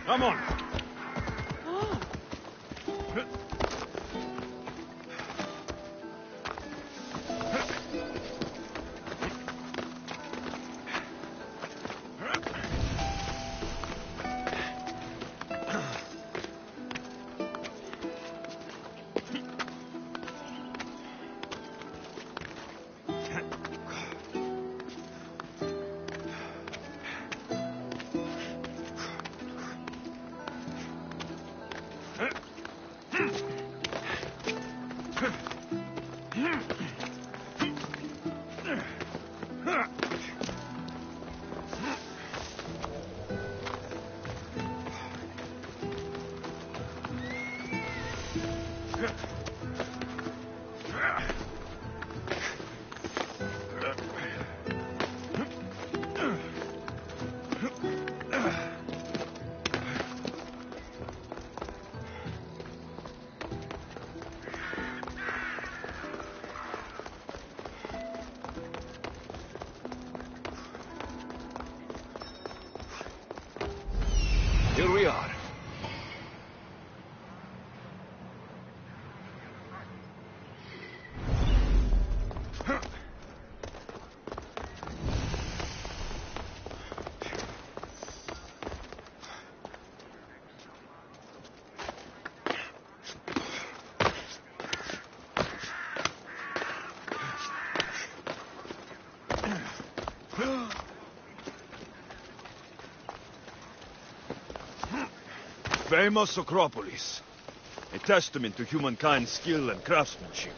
Come on. Here we are. Famous Acropolis. A testament to humankind's skill and craftsmanship.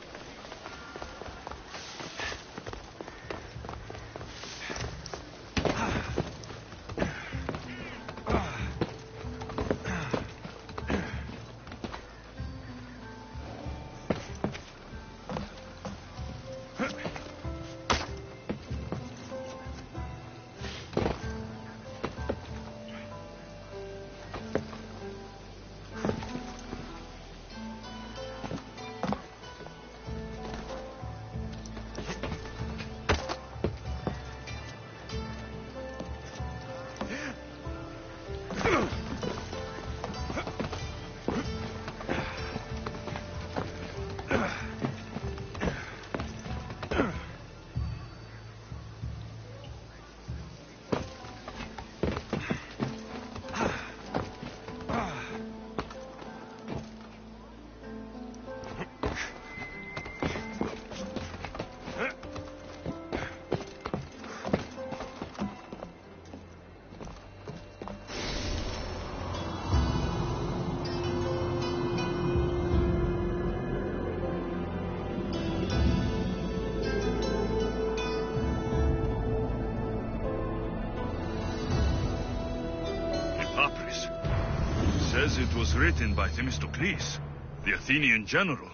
Says it was written by Themistocles, the Athenian general.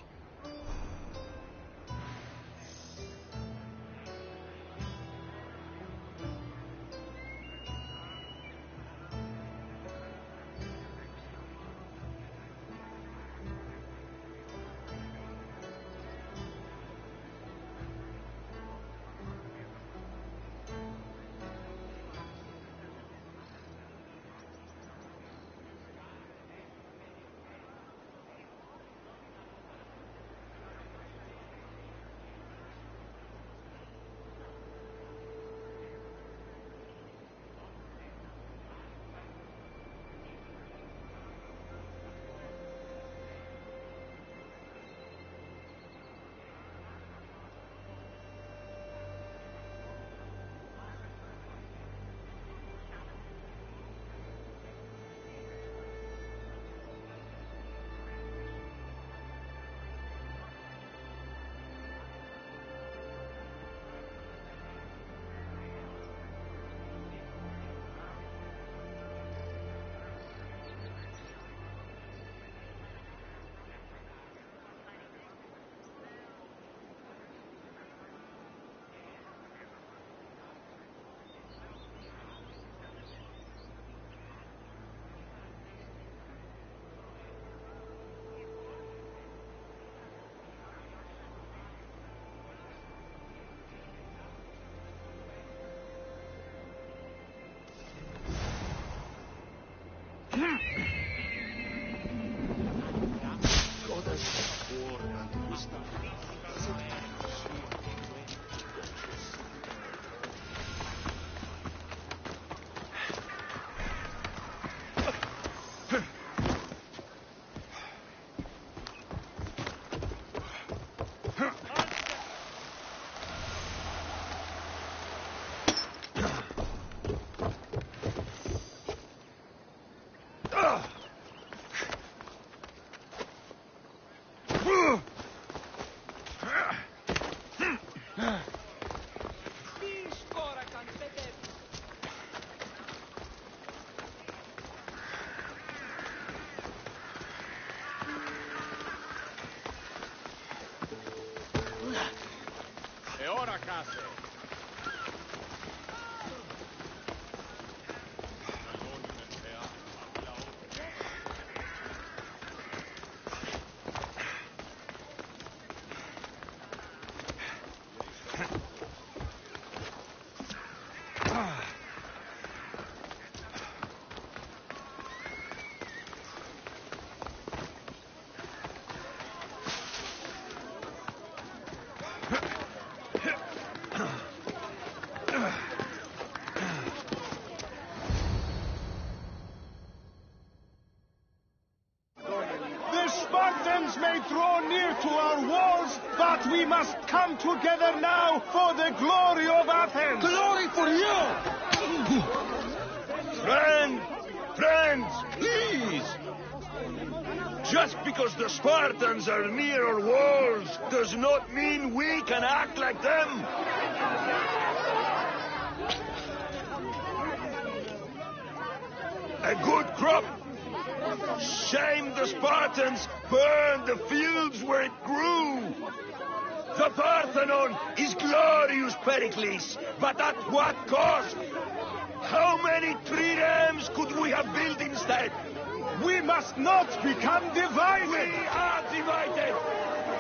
May draw near to our walls, but we must come together now for the glory of Athens. Glory for you! Friends, please! Just because the Spartans are near our walls does not mean we can act like them. A good crop. Shame the Spartans burned the fields where it grew. The Parthenon is glorious, Pericles, but at what cost? How many triremes could we have built instead? We must not become divided. We are divided,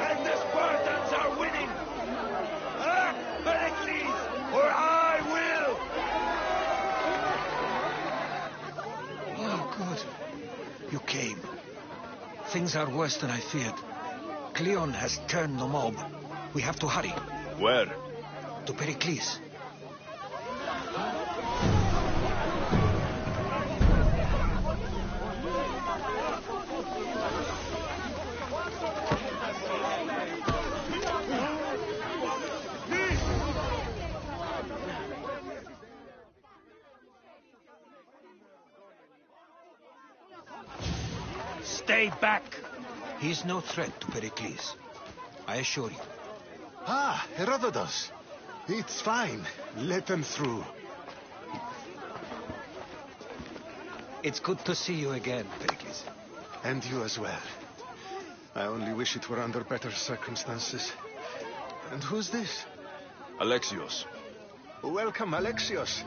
and the Spartans are winning. Act, Pericles, or I will. Oh, good. You came. Things are worse than I feared. Cleon has turned the mob. We have to hurry. Where? To Pericles. Stay back! He's no threat to Pericles. I assure you. Ah, Herodotus. It's fine. Let them through. It's good to see you again, Pericles. And you as well. I only wish it were under better circumstances. And who's this? Alexios. Welcome, Alexios.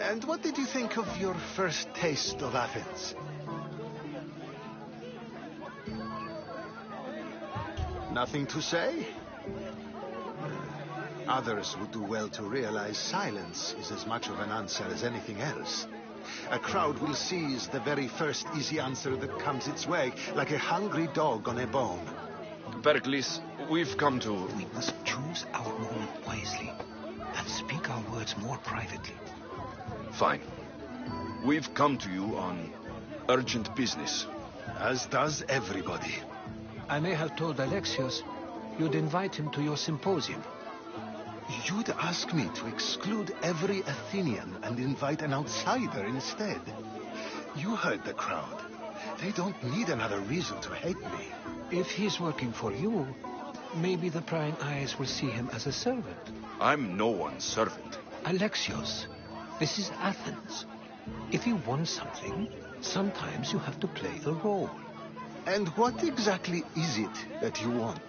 And what did you think of your first taste of Athens? Nothing to say? Others would do well to realize silence is as much of an answer as anything else. A crowd will seize the very first easy answer that comes its way, like a hungry dog on a bone. Pericles, we've come to... We must choose our moment wisely and speak our words more privately. Fine. We've come to you on urgent business. As does everybody. I may have told Alexios you'd invite him to your symposium. You'd ask me to exclude every Athenian and invite an outsider instead. You heard the crowd. They don't need another reason to hate me. If he's working for you, maybe the prying eyes will see him as a servant. I'm no one's servant. Alexios, this is Athens. If you want something, sometimes you have to play the role. And what exactly is it that you want?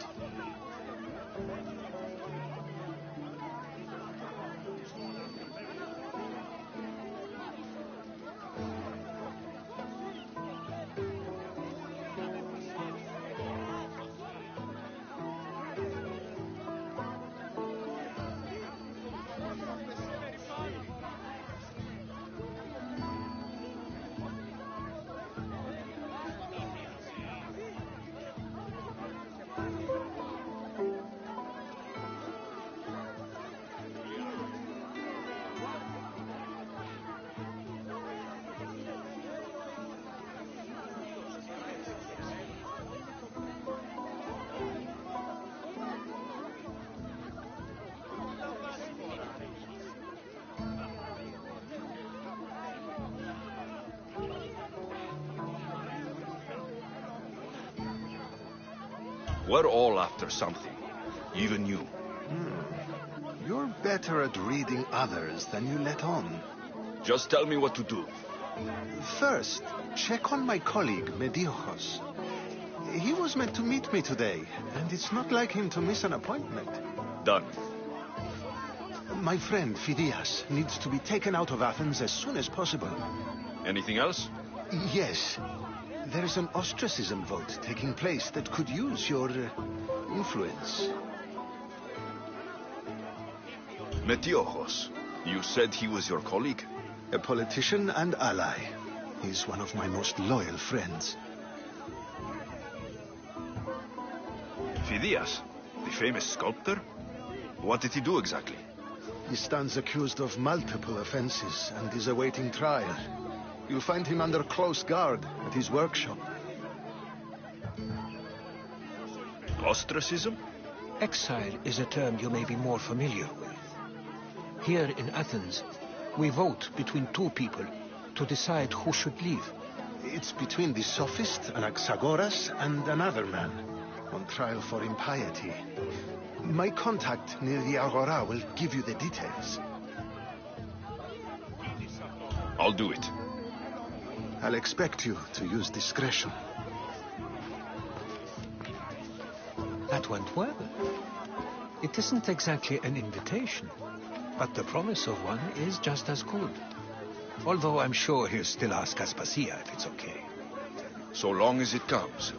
We're all after something. Even you. You're better at reading others than you let on. Just tell me what to do. First, check on my colleague, Mediojos. He was meant to meet me today, and it's not like him to miss an appointment. Done. My friend, Phidias, needs to be taken out of Athens as soon as possible. Anything else? Yes. There's an ostracism vote taking place that could use your influence. Metiojos. You said he was your colleague? A politician and ally. He's one of my most loyal friends. Phidias, the famous sculptor? What did he do exactly? He stands accused of multiple offenses and is awaiting trial. You'll find him under close guard at his workshop. Ostracism? Exile is a term you may be more familiar with. Here in Athens, we vote between two people to decide who should leave. It's between the sophist, Anaxagoras, and another man, on trial for impiety. My contact near the Agora will give you the details. I'll do it. I'll expect you to use discretion. That went well. It isn't exactly an invitation, but the promise of one is just as good. Although I'm sure he'll still ask Aspasia if it's okay. So long as it comes.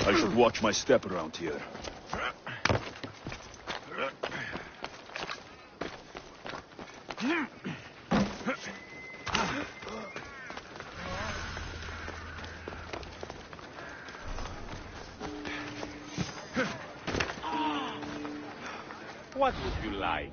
I should watch my step around here. What would you like?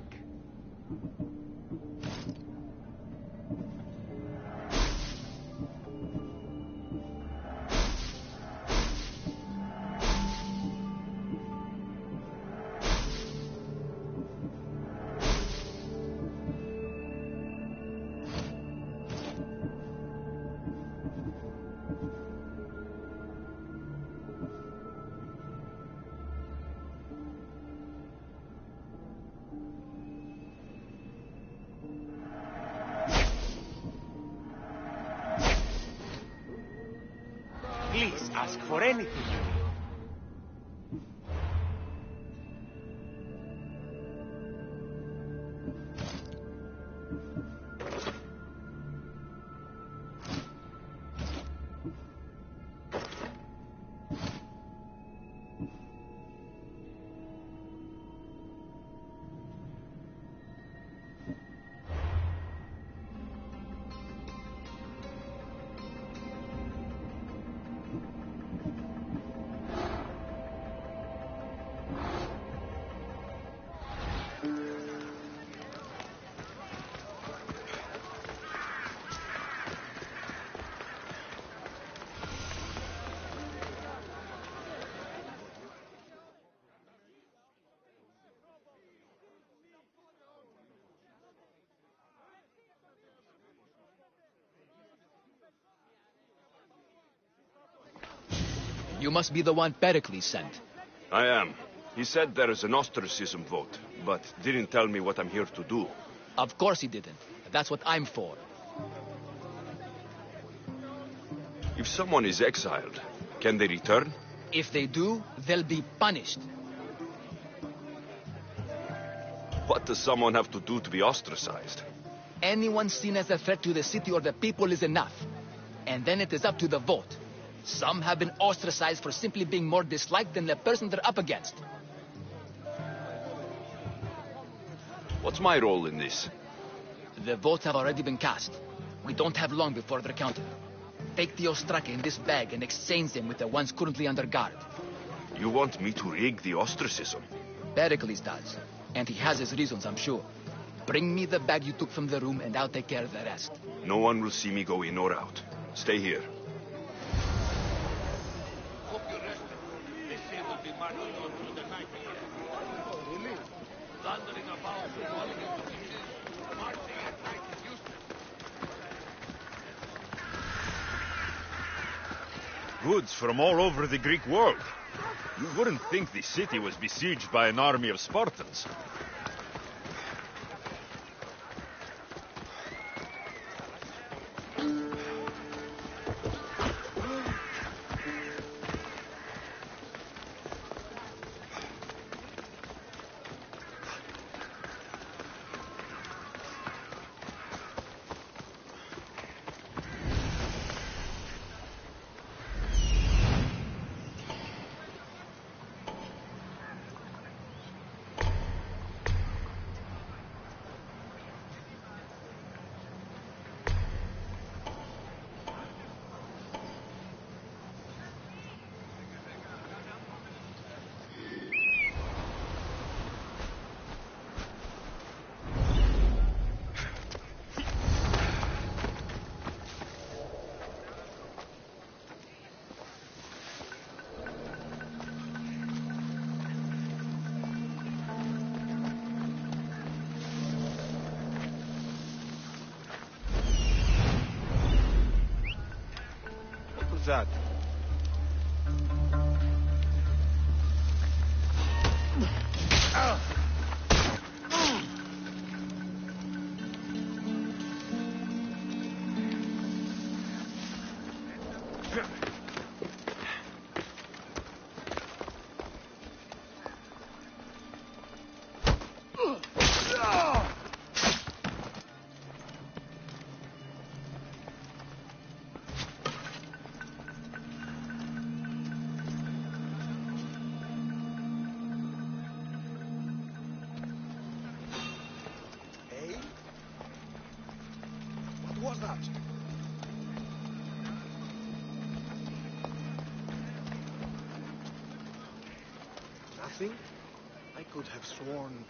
Please ask for anything you need. You must be the one Pericles sent. I am. He said there is an ostracism vote, but didn't tell me what I'm here to do. Of course he didn't. That's what I'm for. If someone is exiled, can they return? If they do, they'll be punished. What does someone have to do to be ostracized? Anyone seen as a threat to the city or the people is enough. And then it is up to the vote. Some have been ostracized for simply being more disliked than the person they're up against. What's my role in this? The votes have already been cast. We don't have long before they're counted. Take the ostraka in this bag and exchange them with the ones currently under guard. You want me to rig the ostracism? Pericles does. And he has his reasons, I'm sure. Bring me the bag you took from the room and I'll take care of the rest. No one will see me go in or out. Stay here. Goods from all over the Greek world. You wouldn't think the city was besieged by an army of Spartans. That. What was that? Nothing? I could have sworn...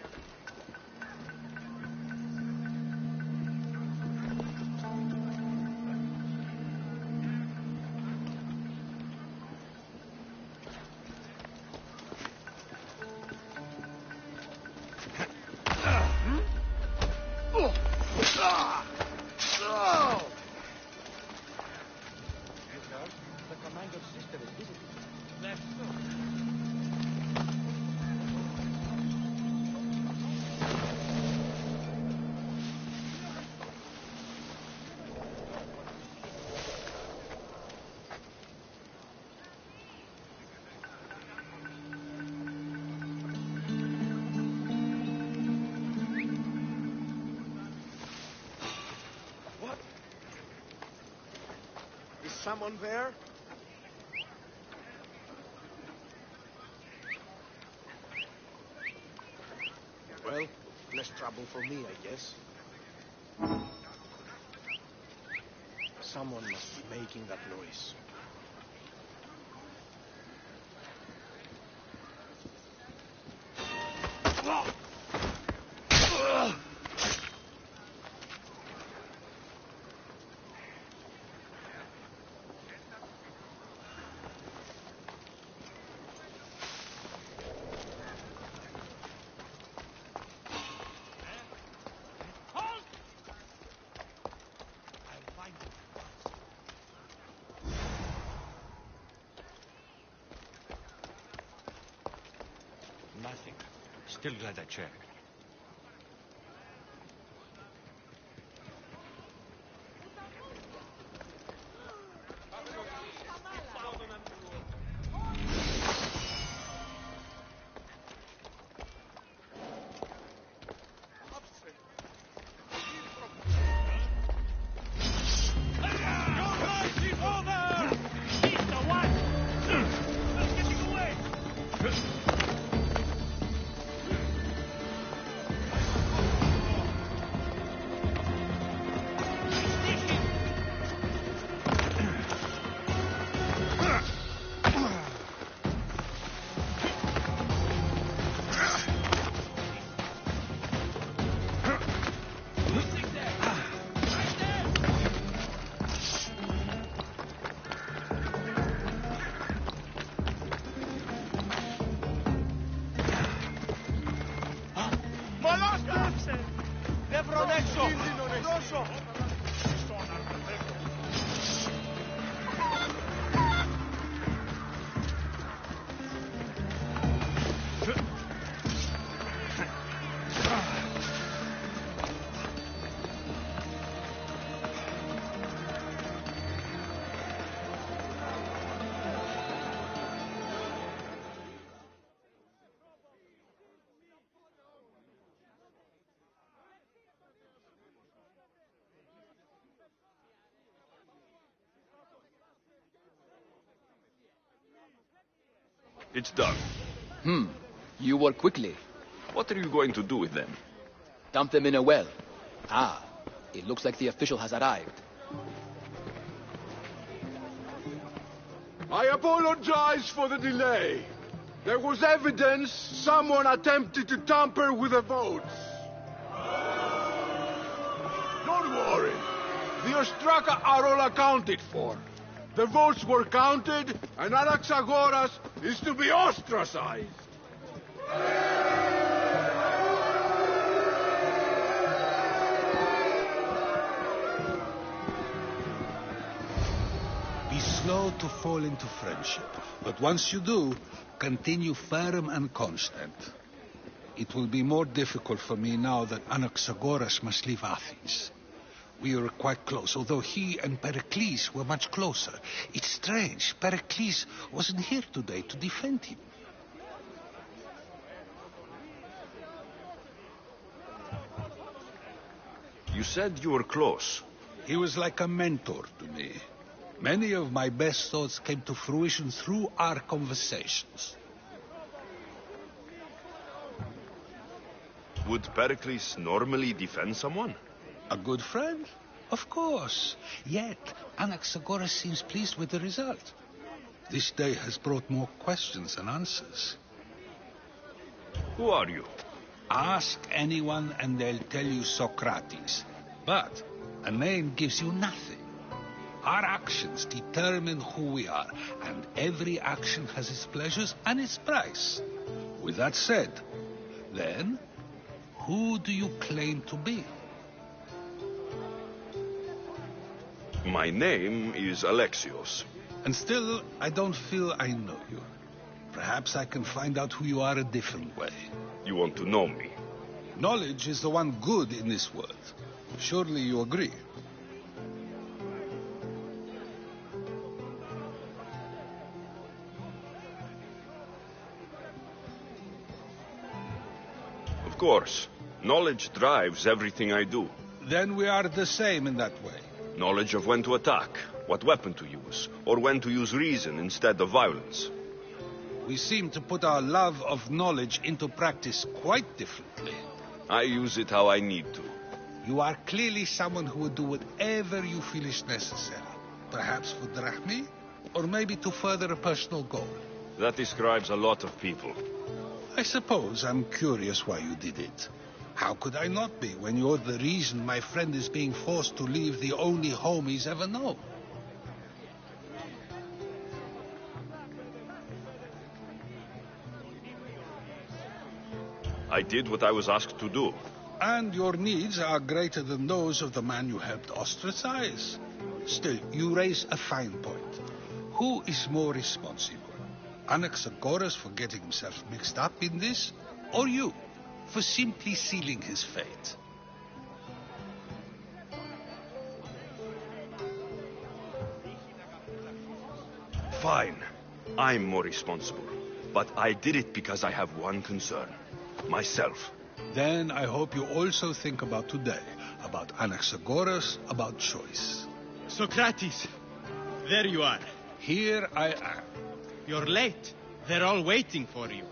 Someone there? Well, less trouble for me, I guess. Someone must be making that noise. Still glad I checked. It's done. You work quickly. What are you going to do with them? Dump them in a well. Ah, it looks like the official has arrived. I apologize for the delay. There was evidence someone attempted to tamper with the votes. Don't worry. The Ostraka are all accounted for. The votes were counted, and Anaxagoras is to be ostracized. Be slow to fall into friendship, but once you do, continue firm and constant. It will be more difficult for me now that Anaxagoras must leave Athens. We were quite close, although he and Pericles were much closer. It's strange, Pericles wasn't here today to defend him. You said you were close. He was like a mentor to me. Many of my best thoughts came to fruition through our conversations. Would Pericles normally defend someone? A good friend? Of course. Yet, Anaxagoras seems pleased with the result. This day has brought more questions than answers. Who are you? Ask anyone and they'll tell you Socrates. But a name gives you nothing. Our actions determine who we are, and every action has its pleasures and its price. With that said, then, who do you claim to be? My name is Alexios. And still, I don't feel I know you. Perhaps I can find out who you are a different way. You want to know me? Knowledge is the one good in this world. Surely you agree. Of course. Knowledge drives everything I do. Then we are the same in that way. Knowledge of when to attack, what weapon to use, or when to use reason instead of violence. We seem to put our love of knowledge into practice quite differently. I use it how I need to. You are clearly someone who would do whatever you feel is necessary. Perhaps for drachmi, or maybe to further a personal goal. That describes a lot of people. I suppose I'm curious why you did it. How could I not be when you're the reason my friend is being forced to leave the only home he's ever known? I did what I was asked to do. And your needs are greater than those of the man you helped ostracize. Still, you raise a fine point. Who is more responsible? Anaxagoras for getting himself mixed up in this, or you? for simply sealing his fate. Fine. I'm more responsible. But I did it because I have one concern. Myself. Then I hope you also think about today, about Anaxagoras, about choice. Socrates, there you are. Here I am. You're late. They're all waiting for you.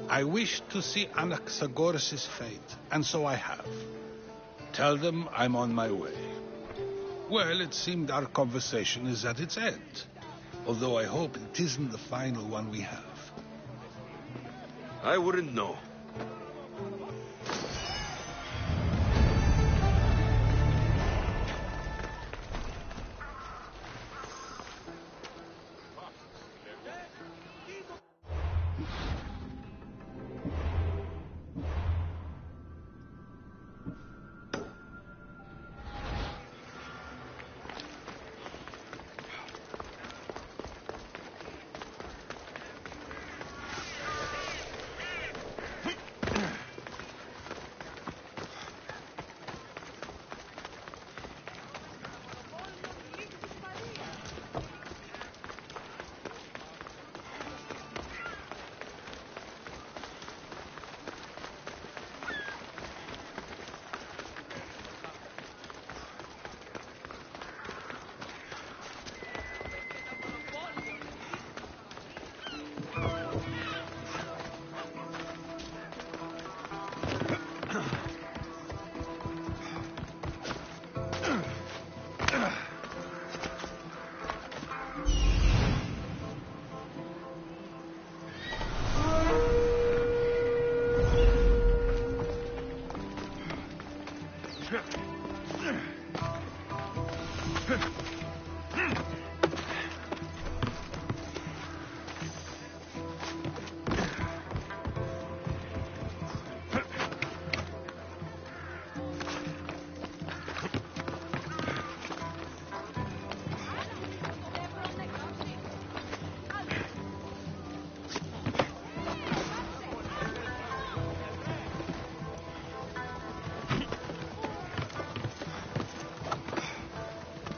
I wish to see Anaxagoras' fate, and so I have. Tell them I'm on my way. Well, it seemed our conversation is at its end. Although I hope it isn't the final one we have. I wouldn't know.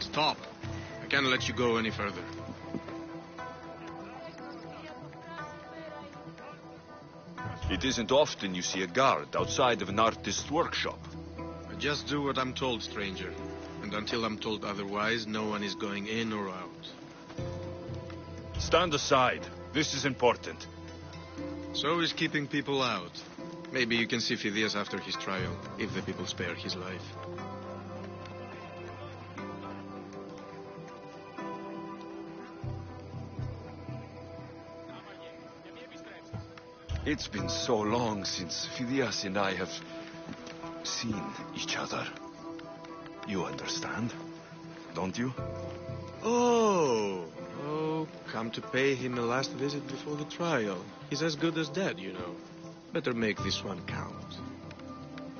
Stop. I can't let you go any further. It isn't often you see a guard outside of an artist's workshop. I just do what I'm told, stranger. And until I'm told otherwise, no one is going in or out. Stand aside. This is important. So is keeping people out. Maybe you can see Phidias after his trial, if the people spare his life. It's been so long since Phidias and I have seen each other. You understand, don't you? Oh, come to pay him a last visit before the trial. He's as good as dead, you know. Better make this one count.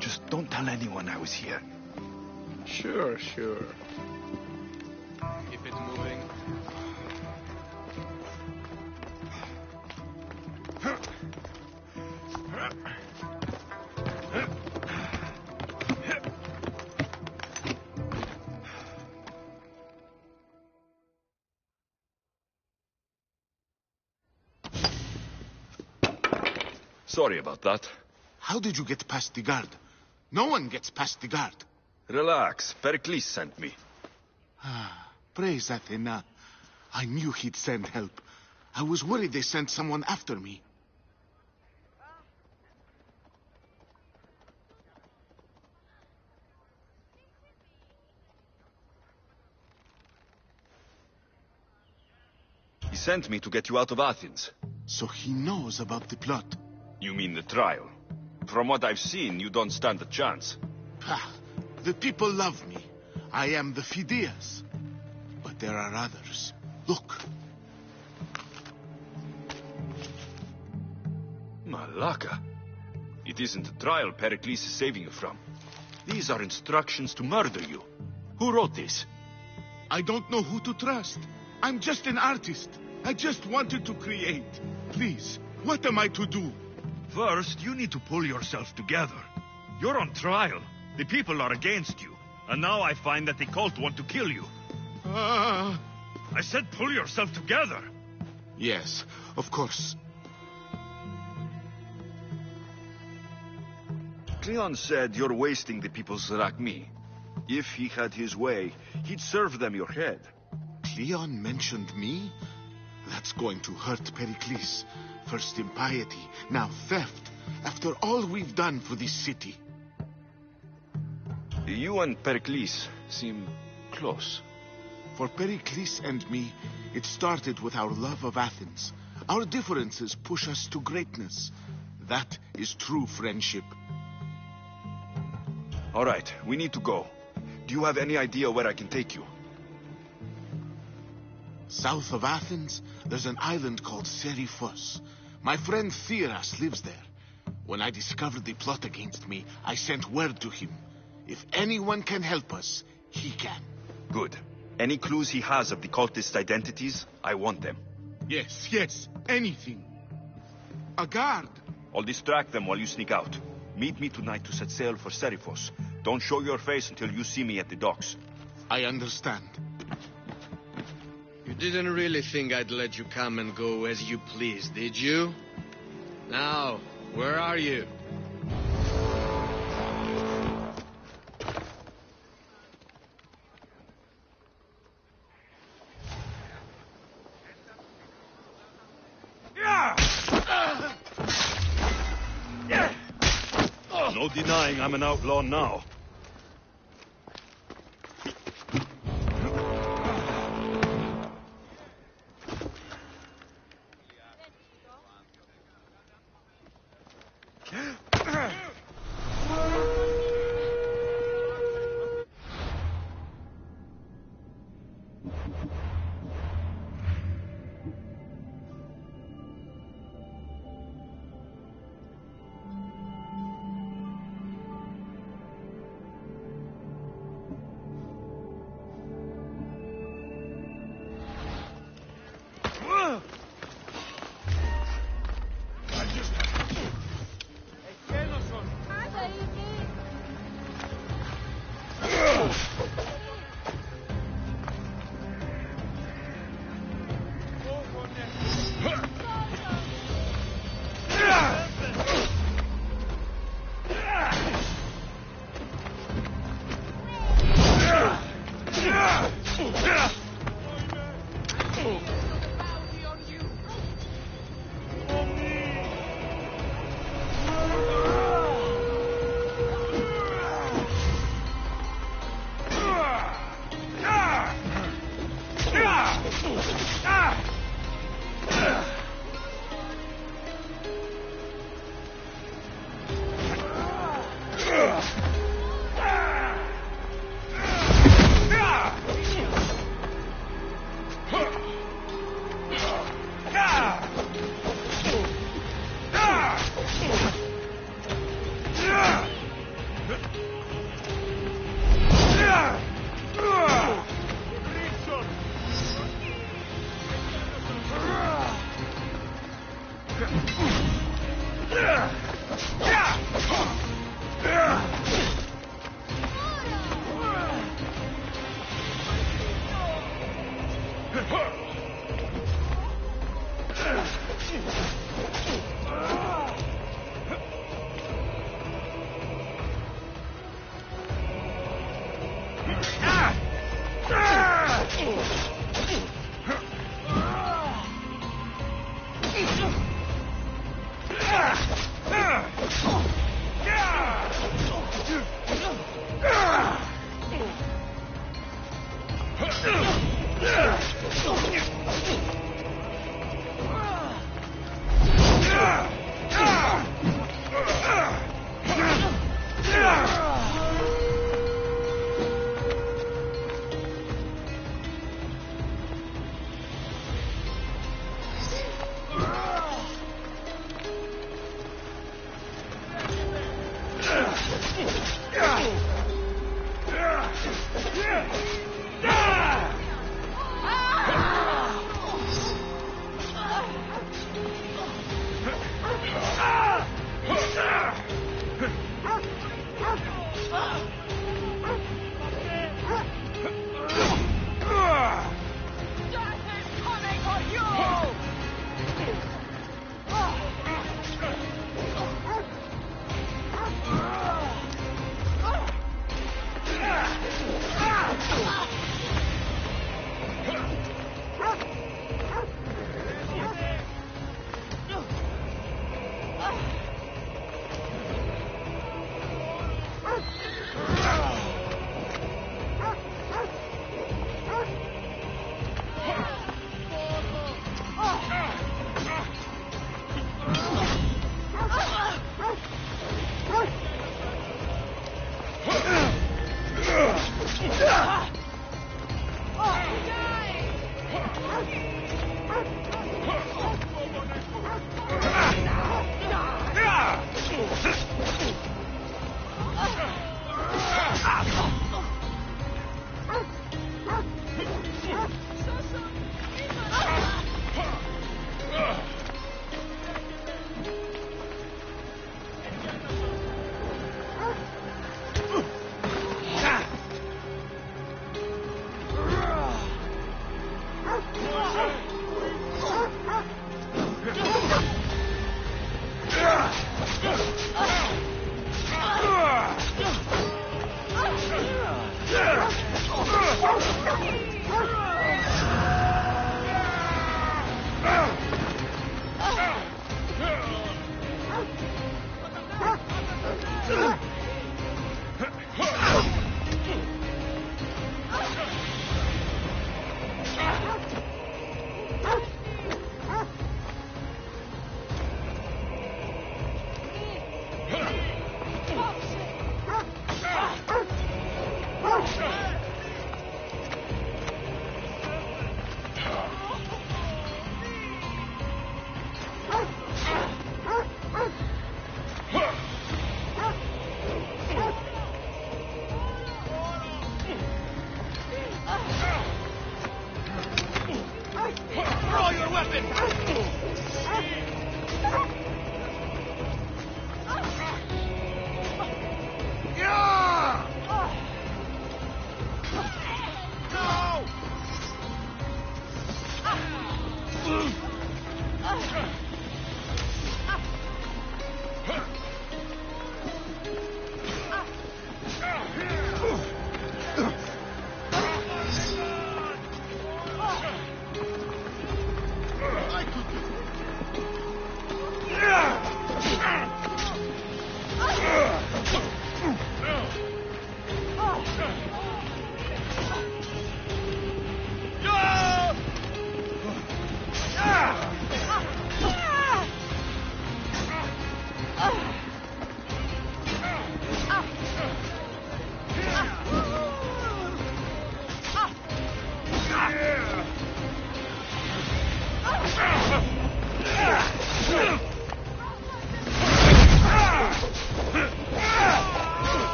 Just don't tell anyone I was here. Sure. Keep it moving. Sorry about that. How did you get past the guard? No one gets past the guard. Relax. Pericles sent me. Praise Athena. I knew he'd send help. I was worried they sent someone after me. He sent me to get you out of Athens. So he knows about the plot. You mean the trial? From what I've seen, you don't stand a chance. The people love me. I am the Phidias. But there are others. Look. Malaka. It isn't the trial Pericles is saving you from. These are instructions to murder you. Who wrote this? I don't know who to trust. I'm just an artist. I just wanted to create. Please, what am I to do? First, you need to pull yourself together. You're on trial. The people are against you. And now I find that the cult want to kill you. I said pull yourself together. Yes, of course. Cleon said you're wasting the people's Zrakmi. If he had his way, he'd serve them your head. Cleon mentioned me? That's going to hurt Pericles. First impiety, now theft. After all we've done for this city. You and Pericles seem close. For Pericles and me, it started with our love of Athens. Our differences push us to greatness. That is true friendship. All right, we need to go. Do you have any idea where I can take you? South of Athens, there's an island called Seriphos. My friend Theras lives there. When I discovered the plot against me, I sent word to him. If anyone can help us, he can. Good. Any clues he has of the cultists' identities, I want them. Yes, anything. A guard. I'll distract them while you sneak out. Meet me tonight to set sail for Seriphos. Don't show your face until you see me at the docks. I understand. You didn't really think I'd let you come and go as you please, did you? Now, where are you? No denying I'm an outlaw now.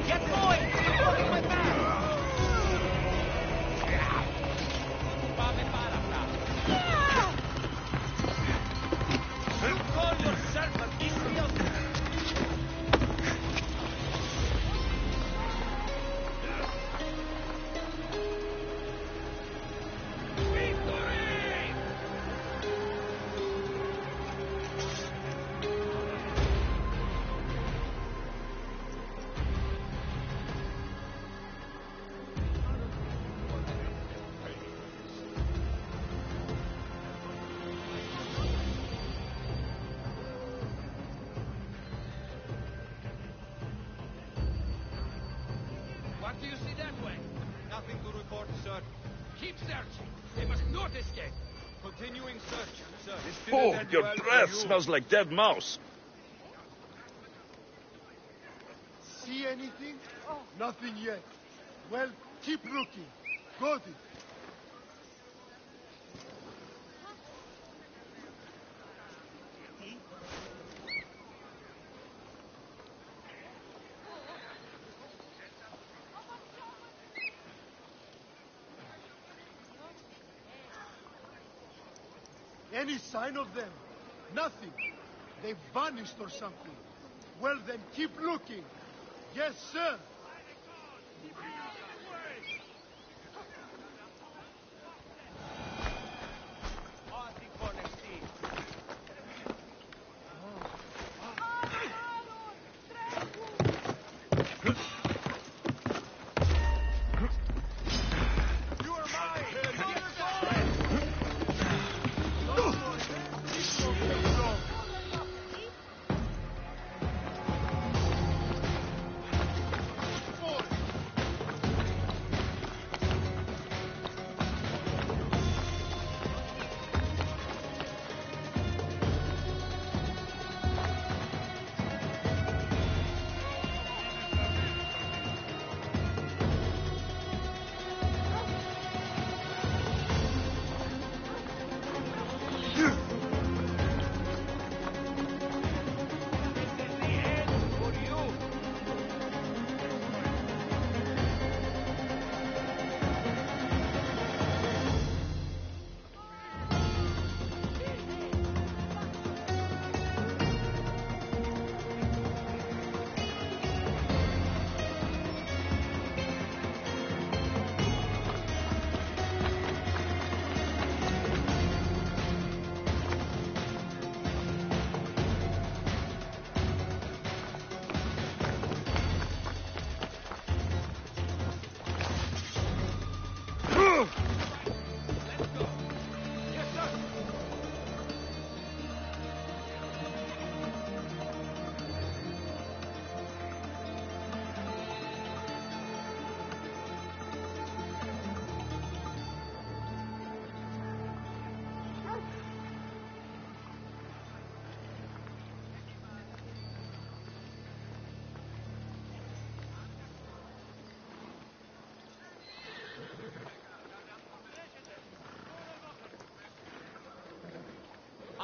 Get going! do you see that way? Nothing to report, sir. Keep searching. They must not escape. Continuing search, sir. Oh, your breath smells like dead mouse. See anything? Nothing yet. Well, keep looking. Got it. Any sign of them? Nothing. They've vanished or something. Well then, keep looking. Yes, sir.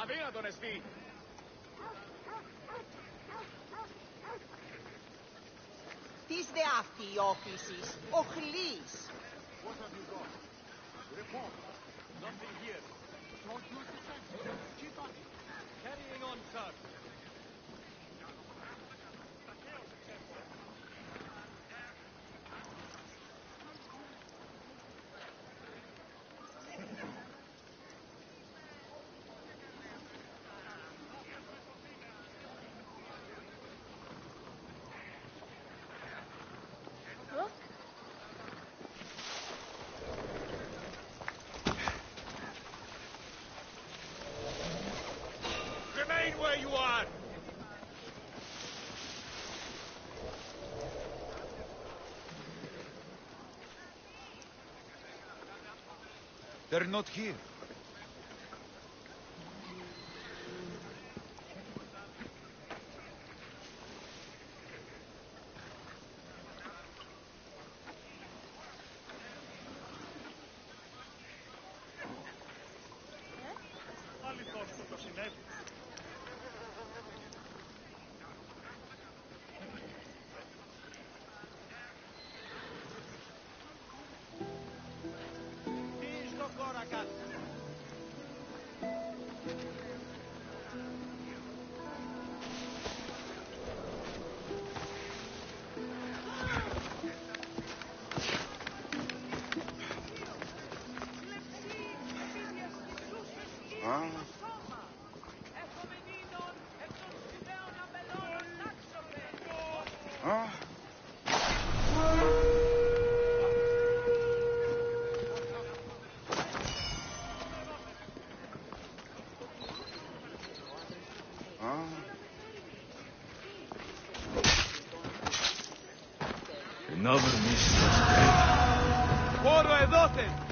Avea, Odyssey. Τι δε αυτή η όφησης, οχλής. What have you got? Report. Nothing here. Don't lose the sense. Keep on it. Carrying on, sir. Remain where you are! They're not here. Never miss this day. Πόρο εδώθεν!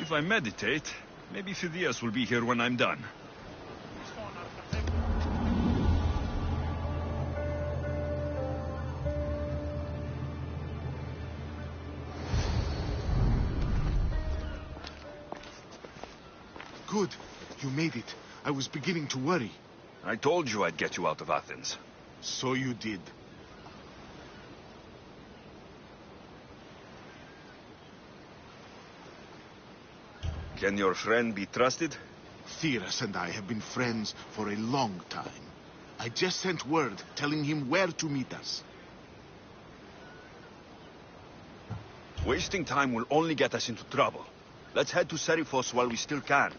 If I meditate, maybe Phidias will be here when I'm done. Good. You made it. I was beginning to worry. I told you I'd get you out of Athens. So you did. Can your friend be trusted? Theras and I have been friends for a long time. I just sent word telling him where to meet us. Wasting time will only get us into trouble. Let's head to Seriphos while we still can.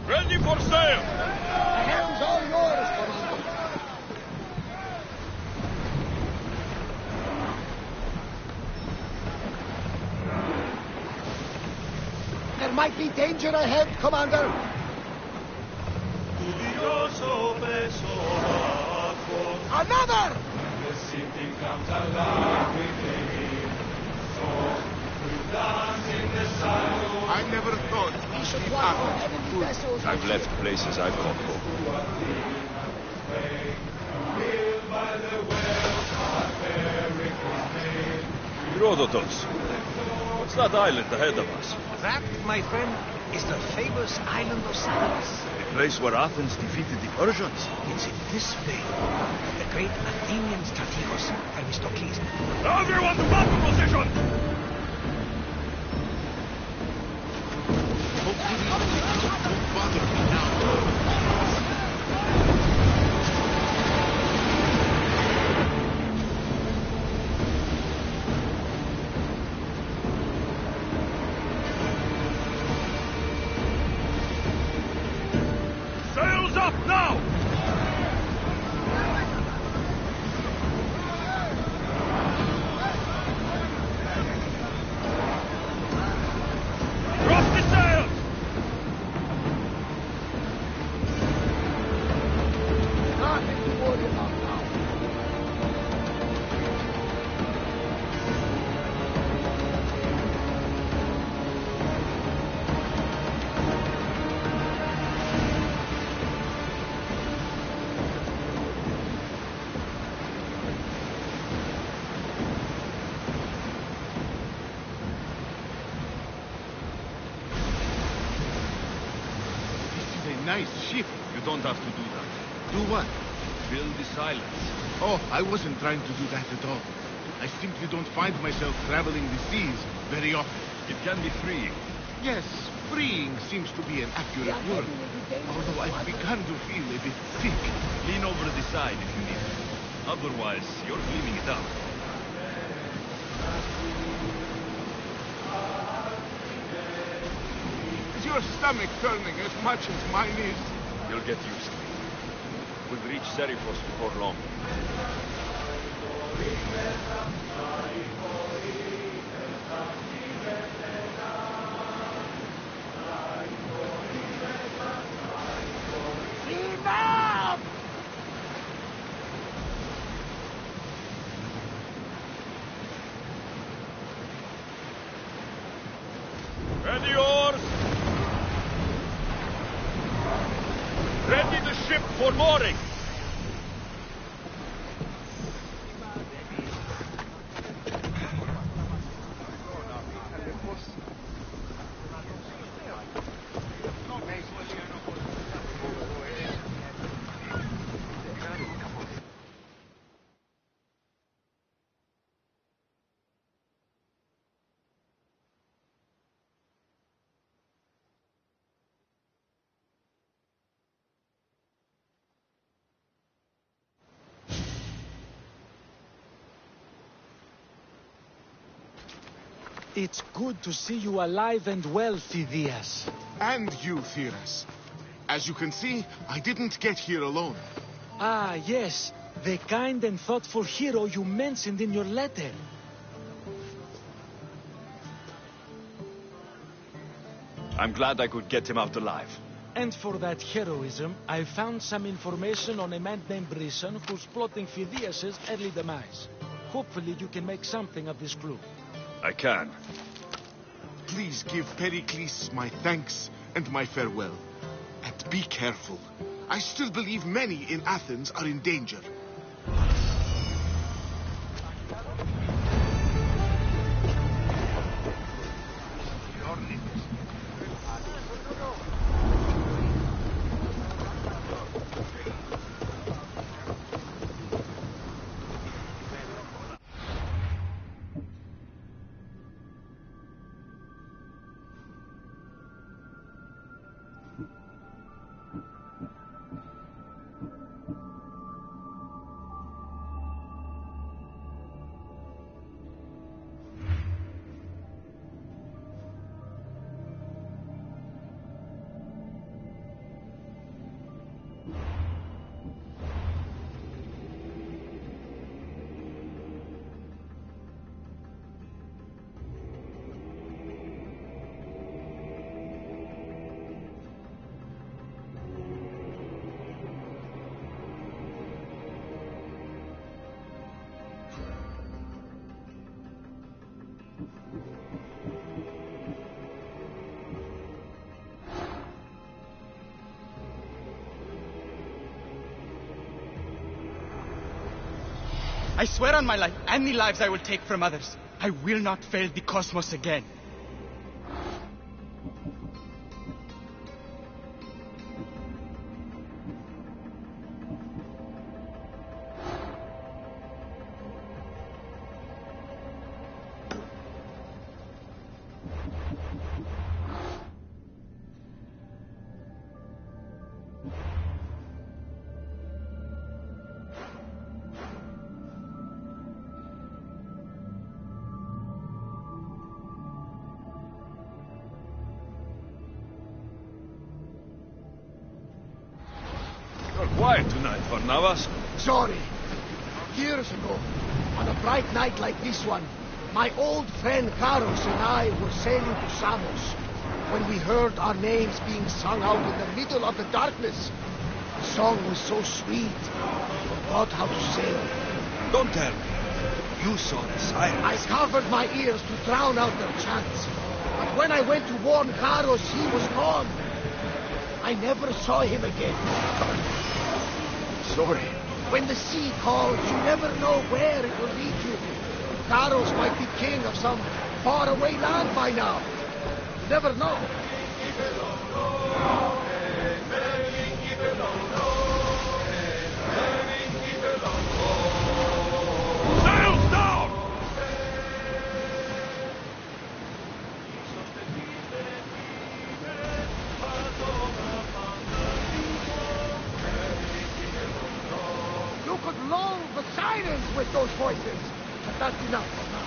Ready for sail! The helm's all yours, Commander. There might be danger ahead, Commander. Another! The city comes alive with I never thought We should watch for enemy vessels. I've left places I've not home. Herodotus, what's that island ahead of us? That, my friend, is the famous island of Samos. The place where Athens defeated the Persians. It's in this vein that the great Athenian strategos Themistocles. Everyone to battle position! Don't bother me now. nice ship. You don't have to do that. Do what? Build the silence. Oh, I wasn't trying to do that at all. I simply don't find myself traveling the seas very often. It can be freeing. Yes, freeing seems to be an accurate word. Although I've begun to feel a bit sick. Lean over the side if you need to. Otherwise, you're cleaning it up. Is your stomach turning as much as mine is? You'll get used to it. We'll reach Serifos before long. Enough! Ready oars! Ready the ship for mooring! It's good to see you alive and well, Phidias. And you, Theras. As you can see, I didn't get here alone. Ah, yes. The kind and thoughtful hero you mentioned in your letter. I'm glad I could get him out alive. And for that heroism, I found some information on a man named Brisson who's plotting Phidias' early demise. Hopefully you can make something of this clue. I can. Please give Pericles my thanks and my farewell. And be careful. I still believe many in Athens are in danger. I swear on my life and the lives I will take from others, I will not fail the cosmos again. Quiet tonight, Varnavas. Sorry. Years ago, on a bright night like this one, my old friend Karos and I were sailing to Samos when we heard our names being sung out in the middle of the darkness. The song was so sweet, I forgot how to sing. Don't tell me. You saw the silence. I covered my ears to drown out their chants. But when I went to warn Karos, he was gone. I never saw him again. Sorry. When the sea calls, you never know where it will lead you. Karos might be king of some faraway land by now. You never know. The sirens with those voices! But that's enough for now.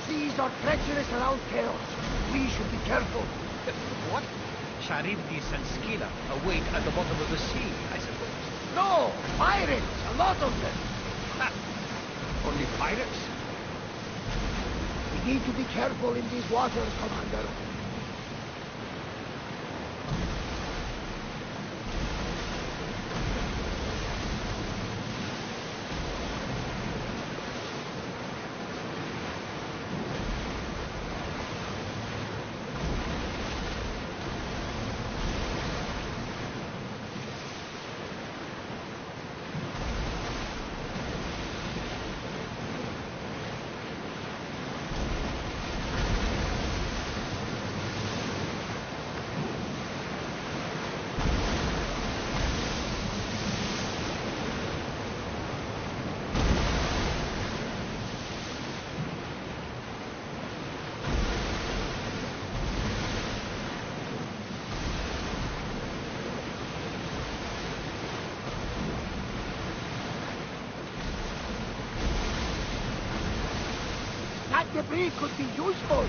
These are treacherous around chaos. We should be careful. What? Charybdis and Scylla await at the bottom of the sea, I suppose. No! Pirates! A lot of them! Ha! Only pirates? We need to be careful in these waters, Commander. That debris could be useful.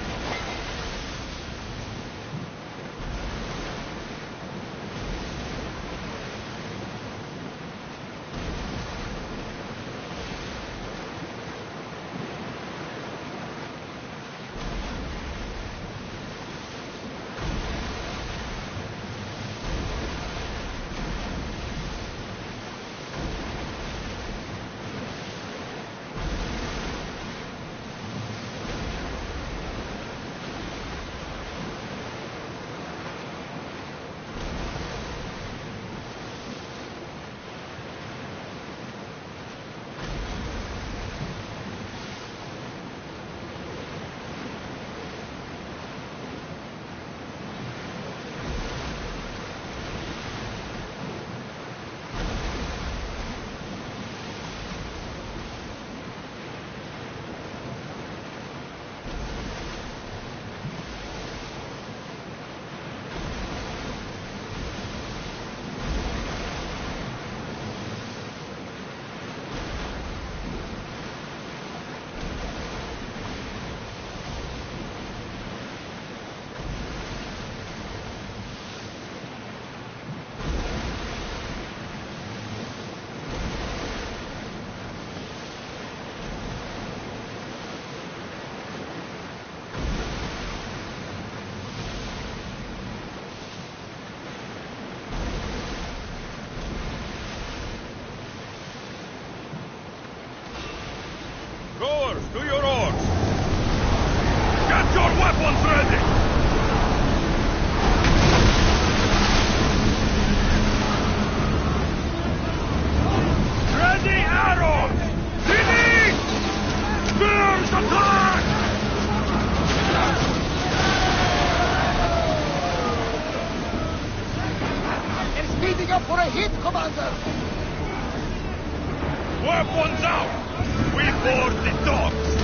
Rowers, to your oars! Get your weapons ready! Ready arrows! Finish! Spears attack! They're speeding up for a hit, Commander! Weapons out! We board the dogs!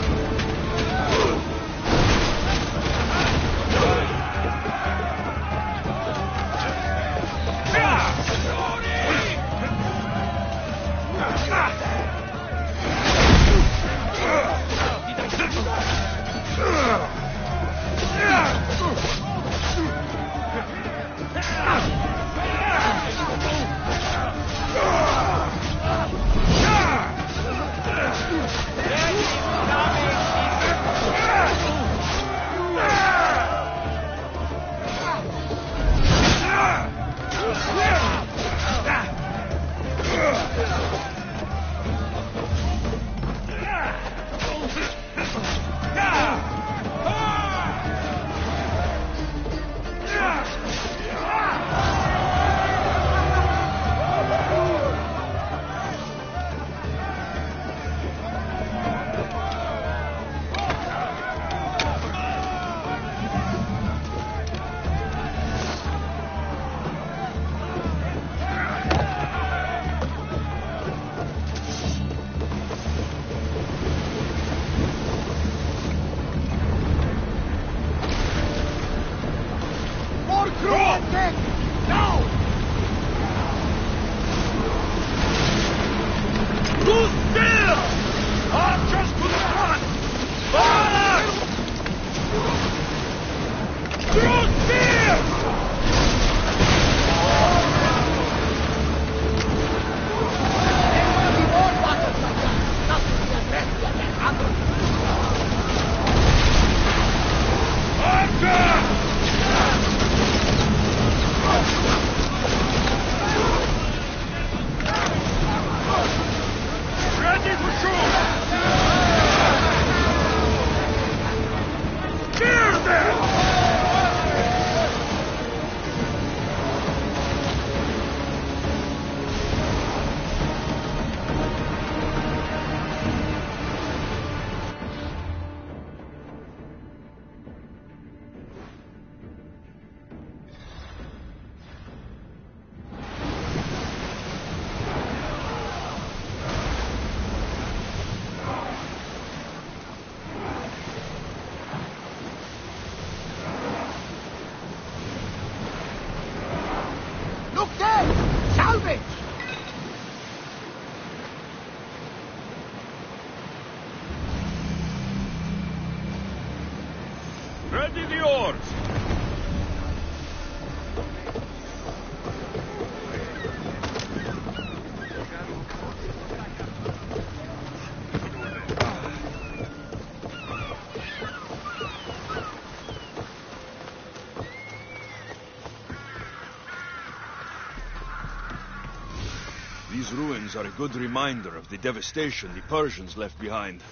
Salvage! Ready the oars! These ruins are a good reminder of the devastation the Persians left behind.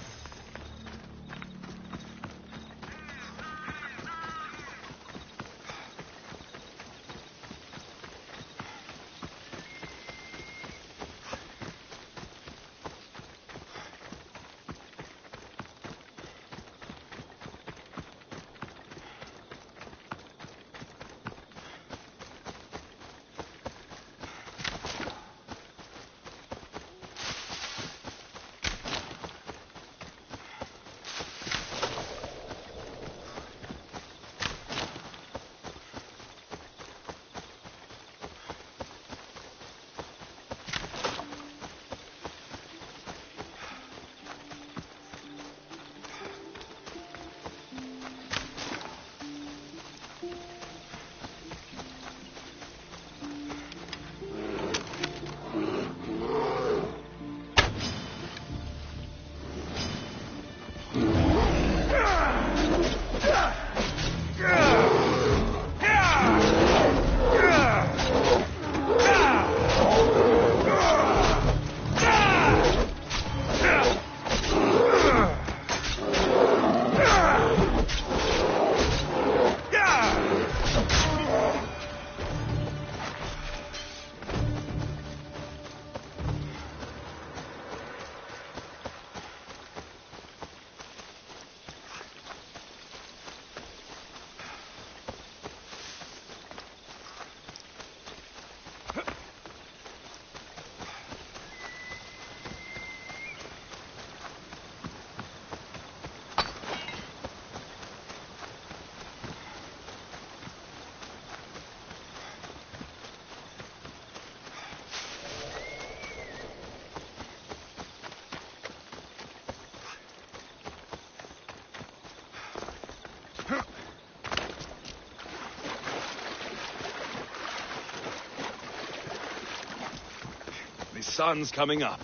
The sun's coming up.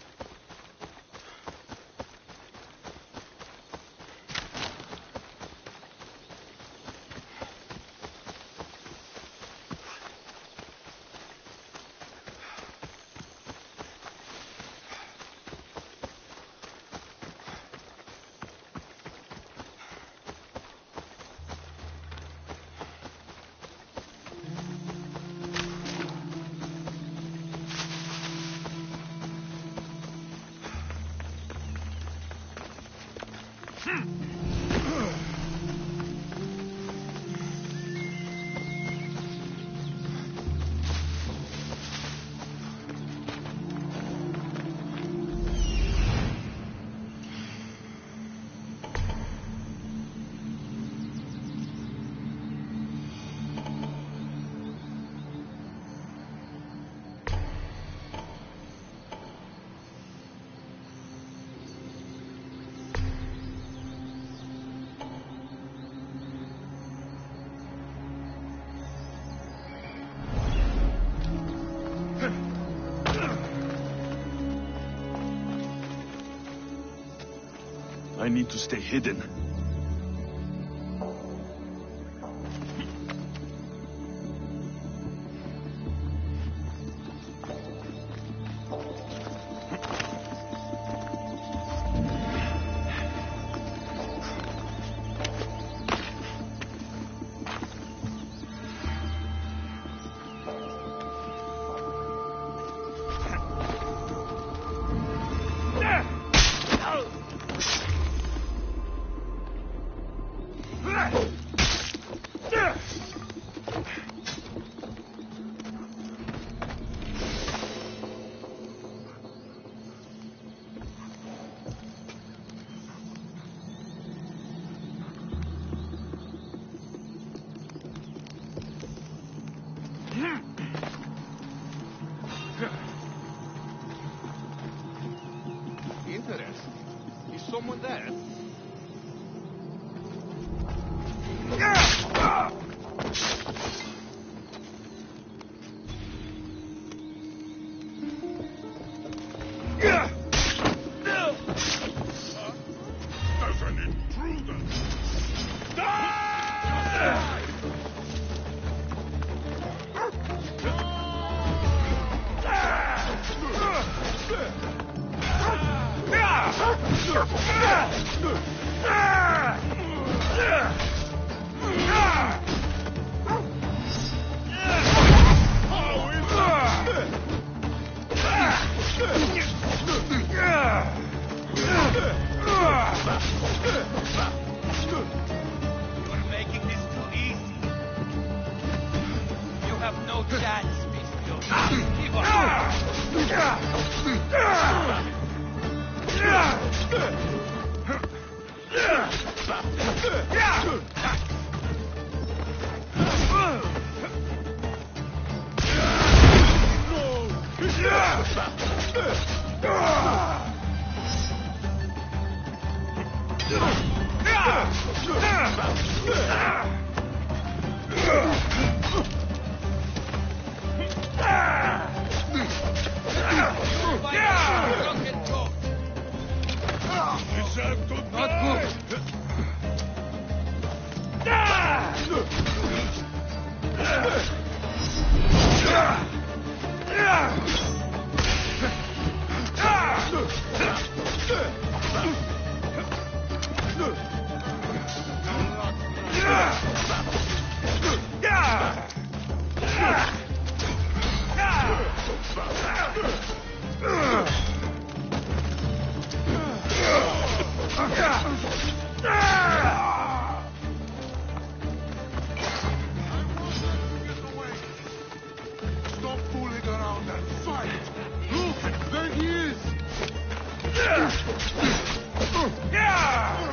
I need to stay hidden. Interesting. Is someone there? There's an intruder! You're making this too easy. You have no chance, Mr. Give up. Stop fooling around and fight! Look, there he is! Die!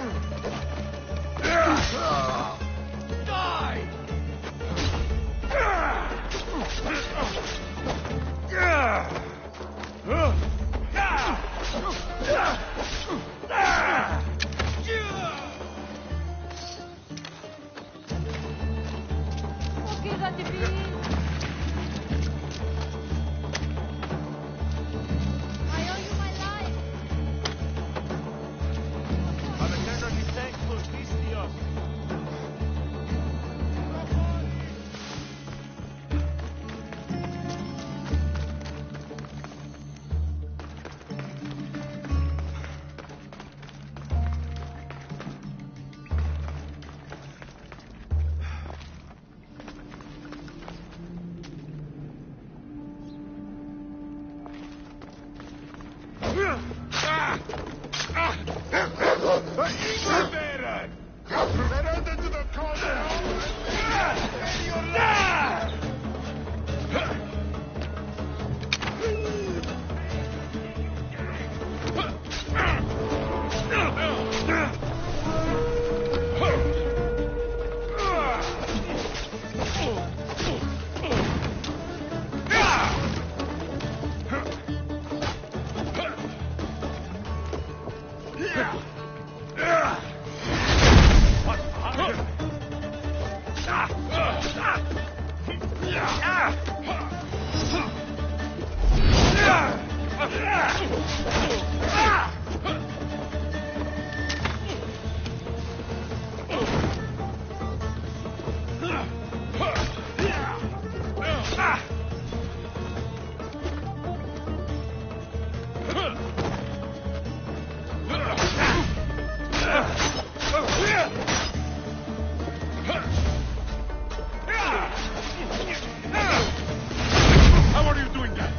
How are you doing that?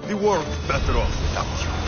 The world's better off without you.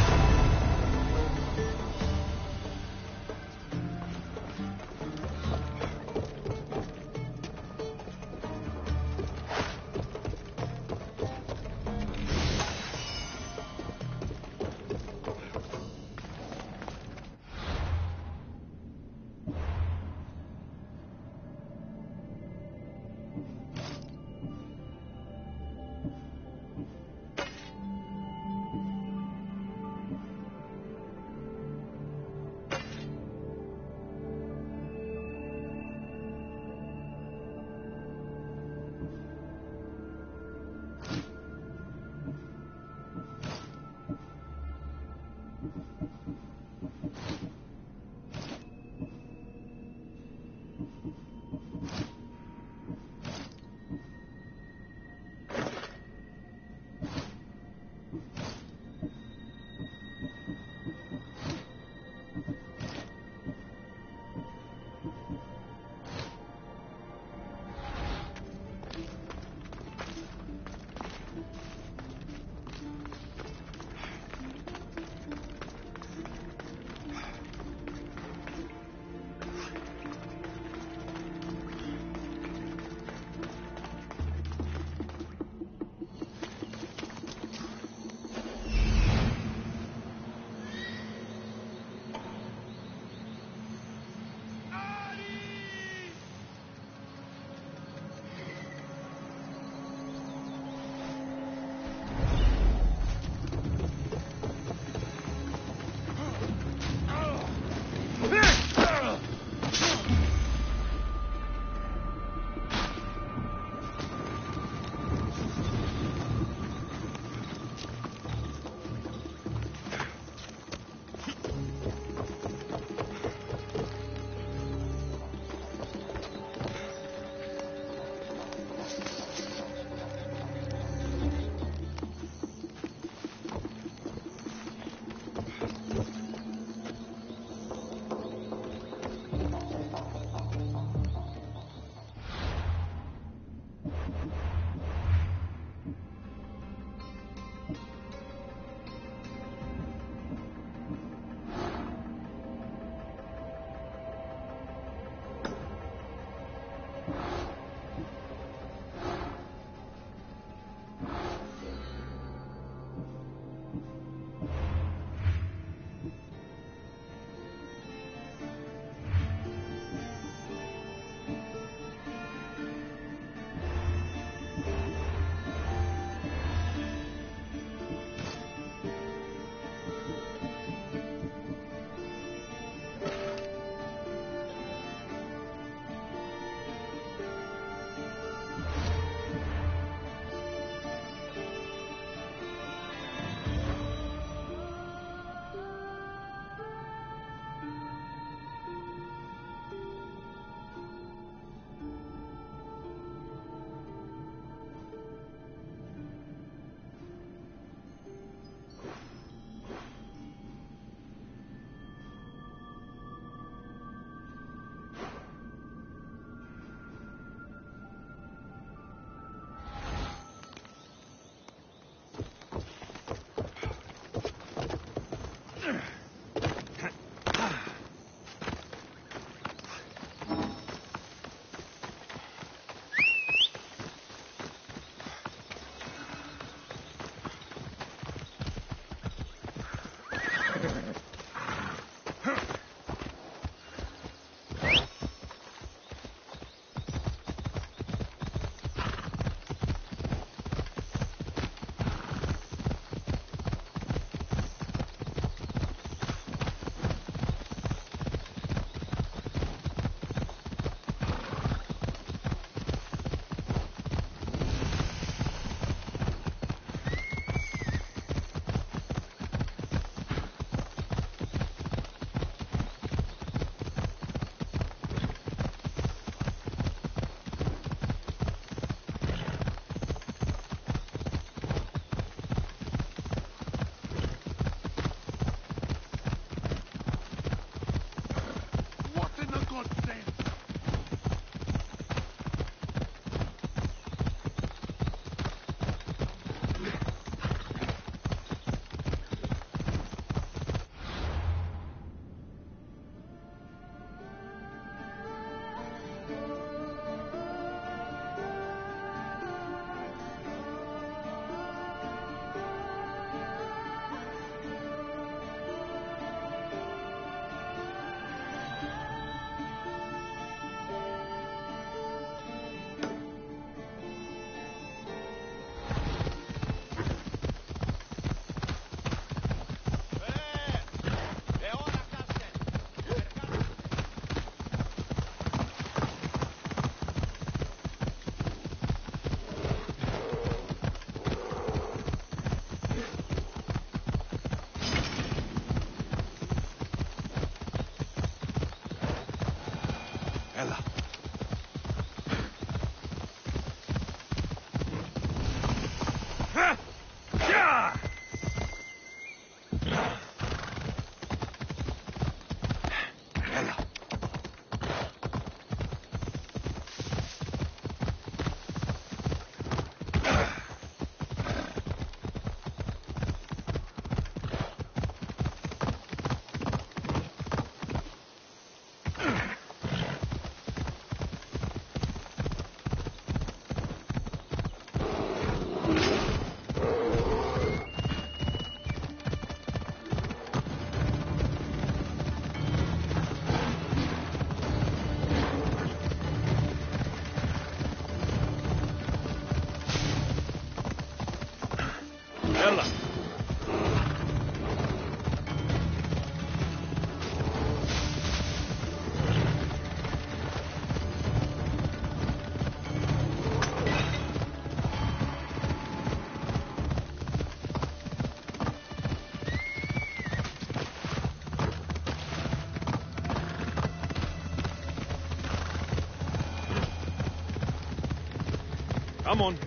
Come on.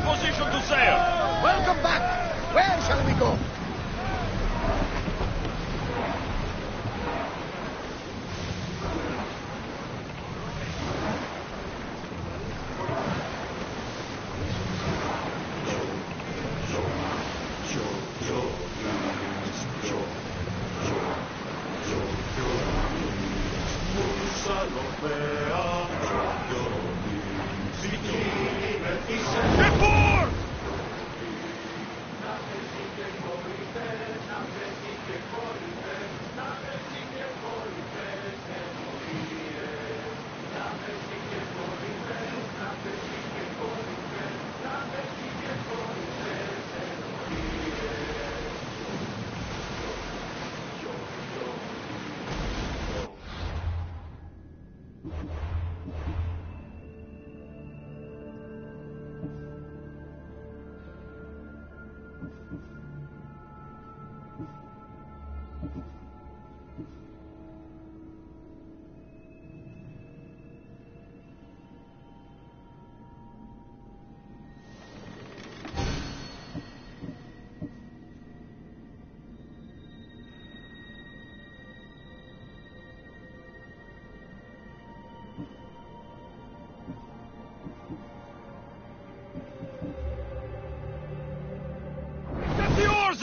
Position to sail. Welcome back. Where shall we go?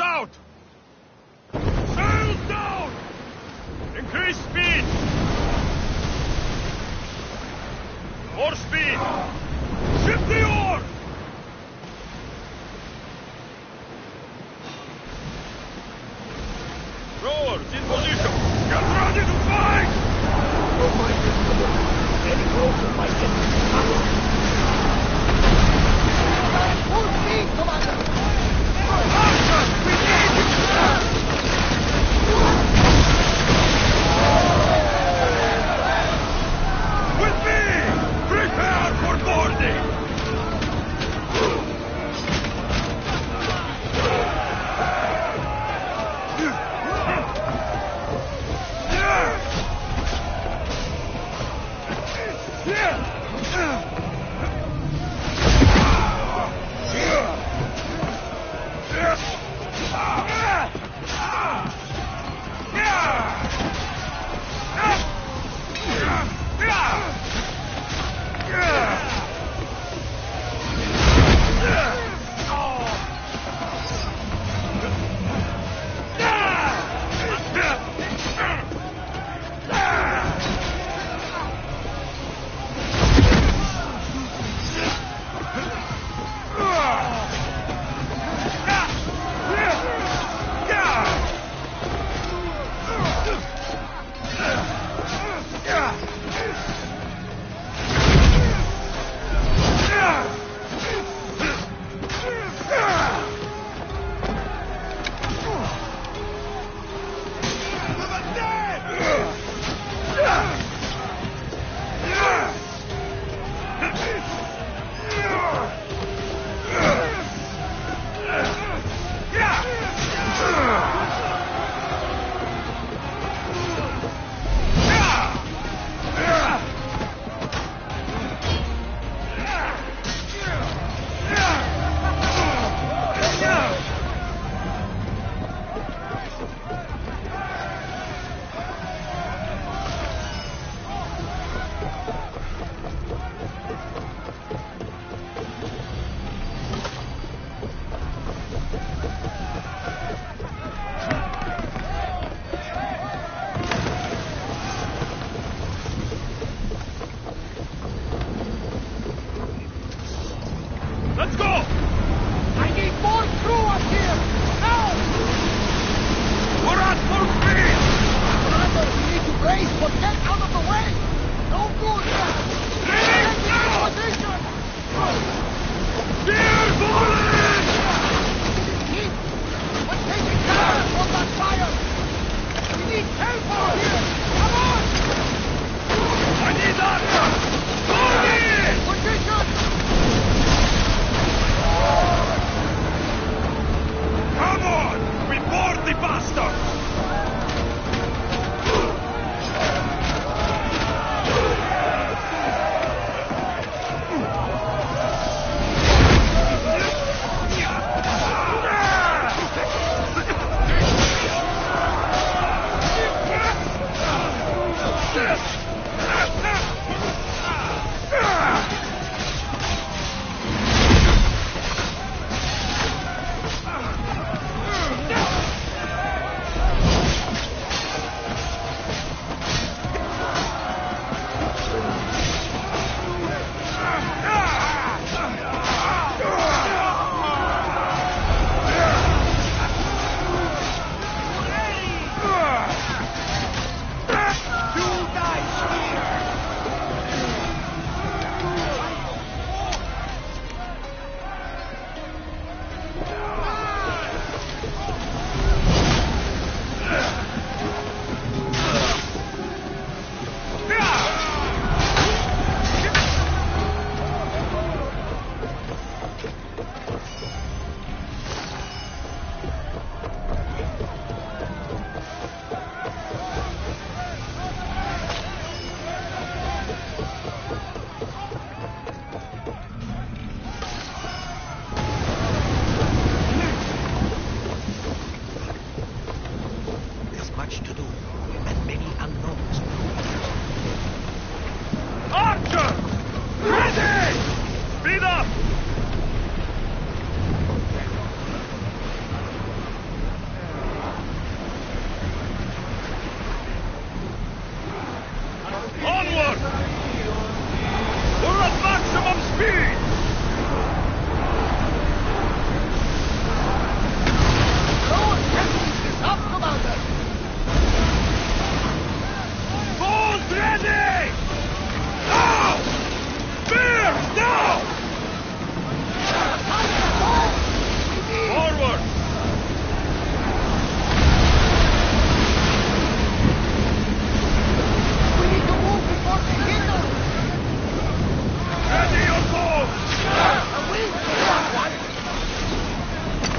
Out! Sails down! Increase speed! More speed! Shift the oar! Rowers in position! Get ready to fight! Oh my goodness! Any closer, my full speed, Commander! Archers, we need you! With me! Prepare for boarding! much to do, and many unknowns. Archer! Ready! Speed up! Onward! We're at maximum speed! Up, Commander! Bolt ready! Now! Spears, now! Forward! We need to move before they hit us! Ready your bow! A wing! One!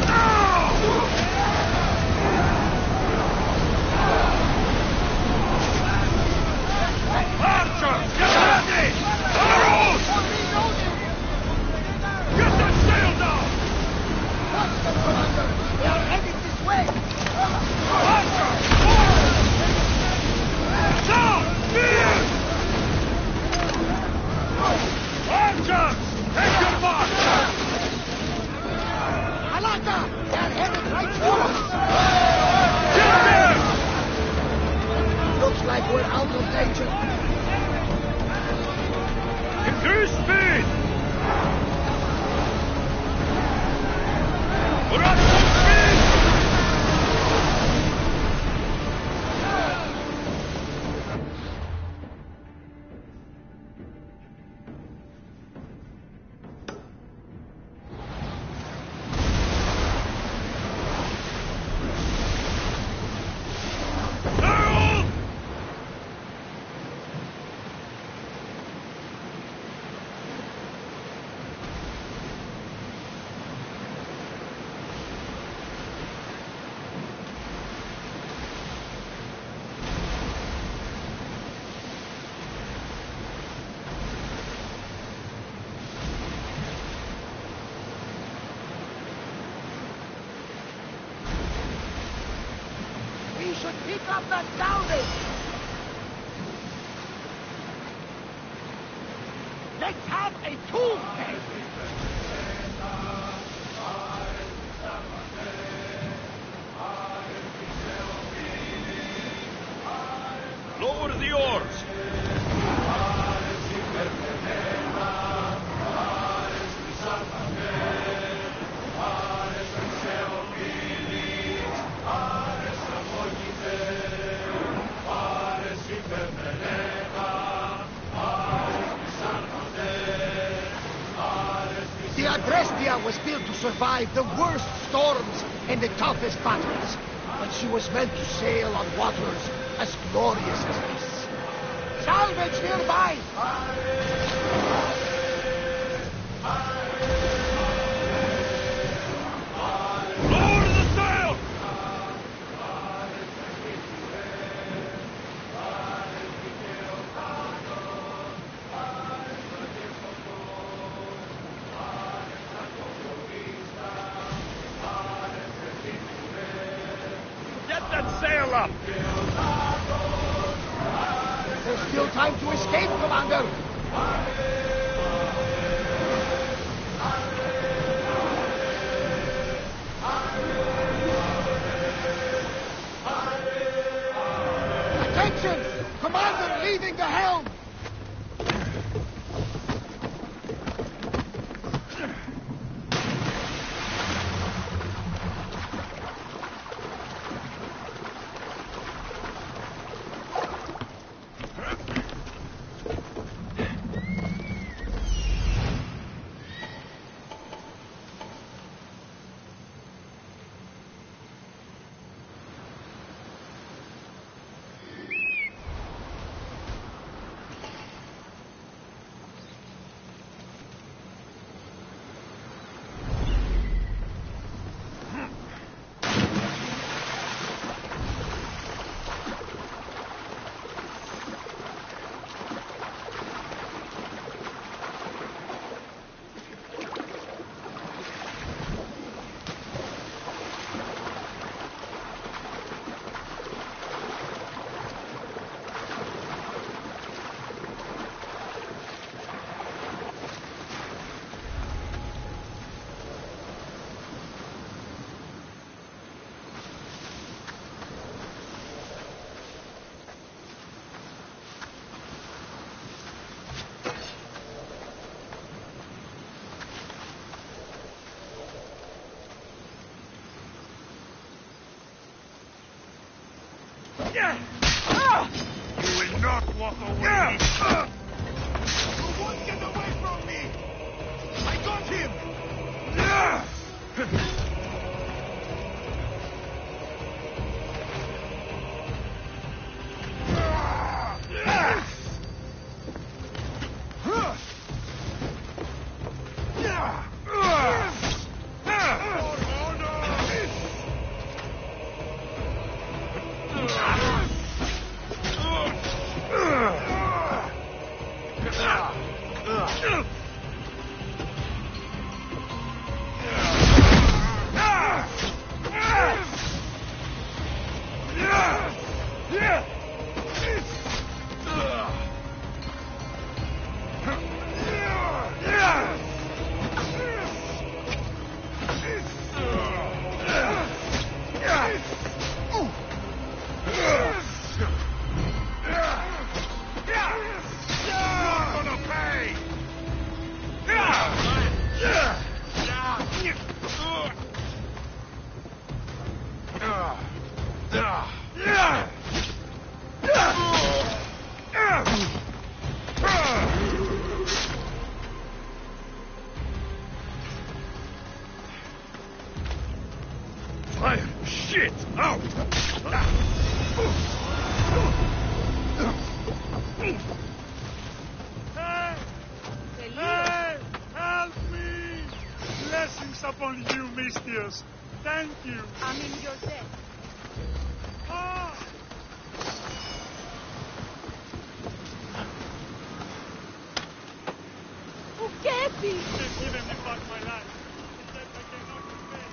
Now! Archer, get ready! Arrows! Get that sail down! Watch them, Commander! They are headed this way! Archer, forward! Down! Spears! Archer, take your mark! Alaka! They are headed right for us! Get there! Looks like we're out of danger. Increase speed! We're at full speed! Harold! We should pick up that salvage! Let's have a tool test! Lower the oars! The Adrestia was built to survive the worst storms and the toughest battles, but she was meant to sail on waters as glorious as this. Salvage nearby! Lower the sail! Get that sail up! There's still time to escape, Commander! Attention! Commander leaving the helm! You will not walk away. You won't get away from me! I got him! Fire! Shit! Out! Hey! Hey! Help me! Blessings upon you, Mistios. Thank you. I'm in your debt. Ah! O que, filho? They've given me back my life. It's that I cannot repay.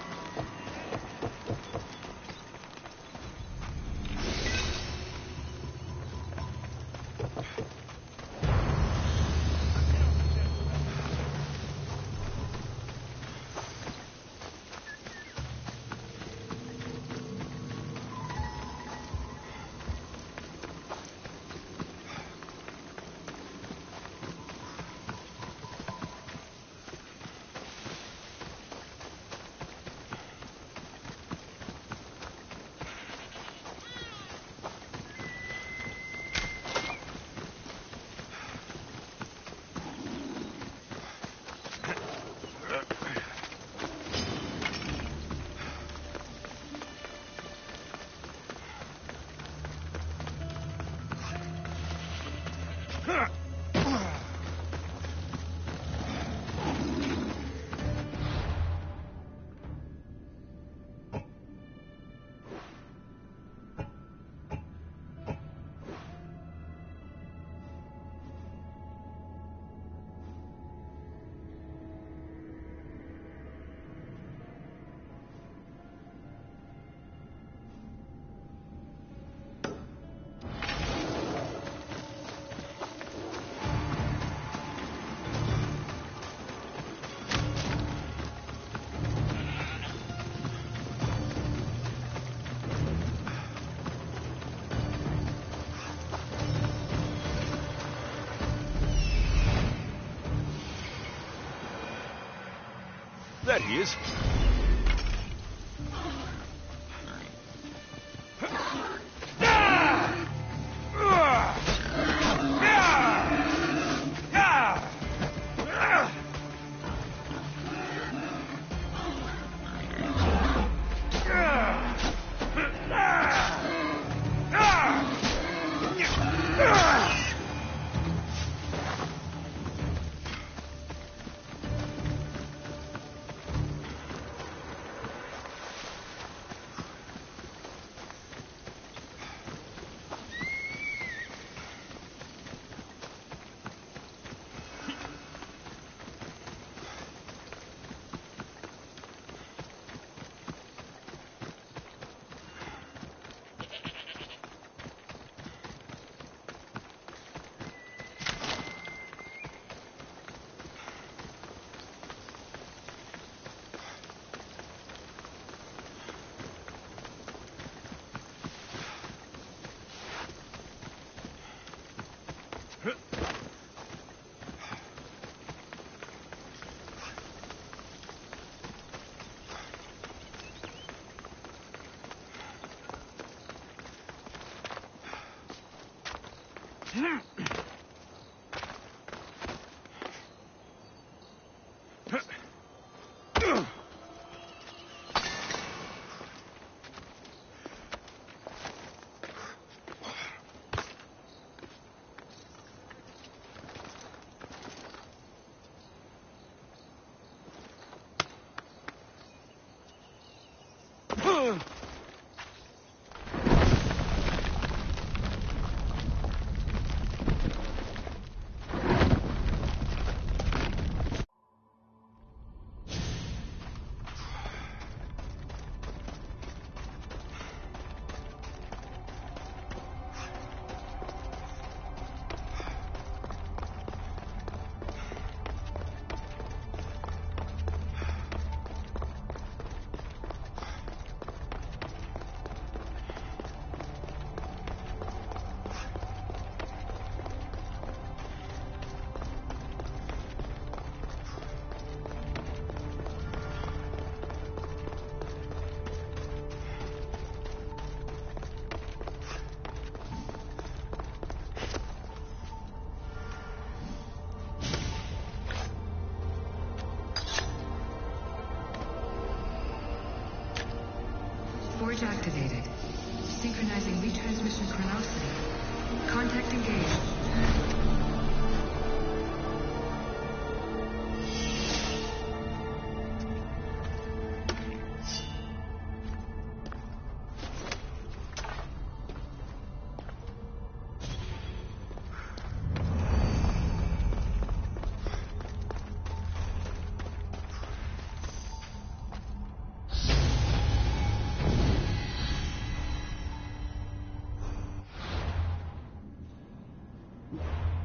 There he is. Forge activated. Synchronizing retransmission chronicity. Contact engaged. You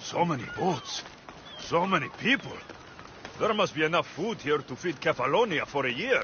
So many boats. So many people. There must be enough food here to feed Kefalonia for a year.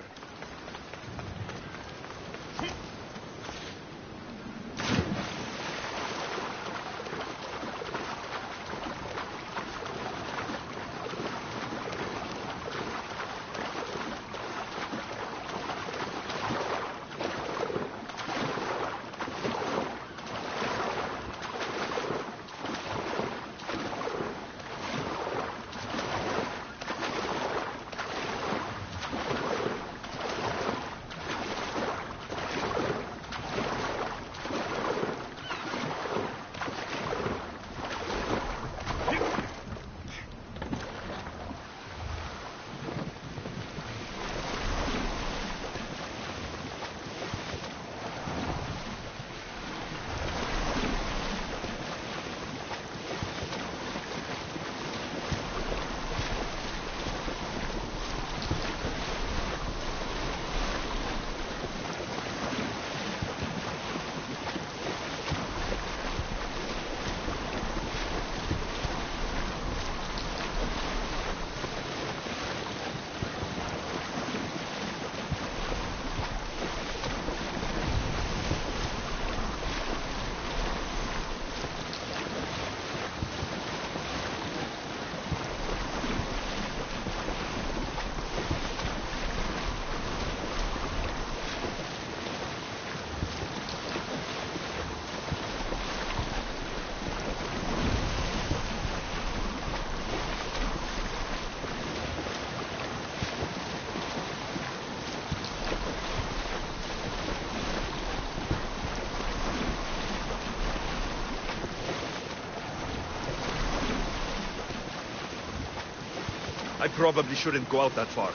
I probably shouldn't go out that far.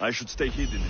I should stay hidden.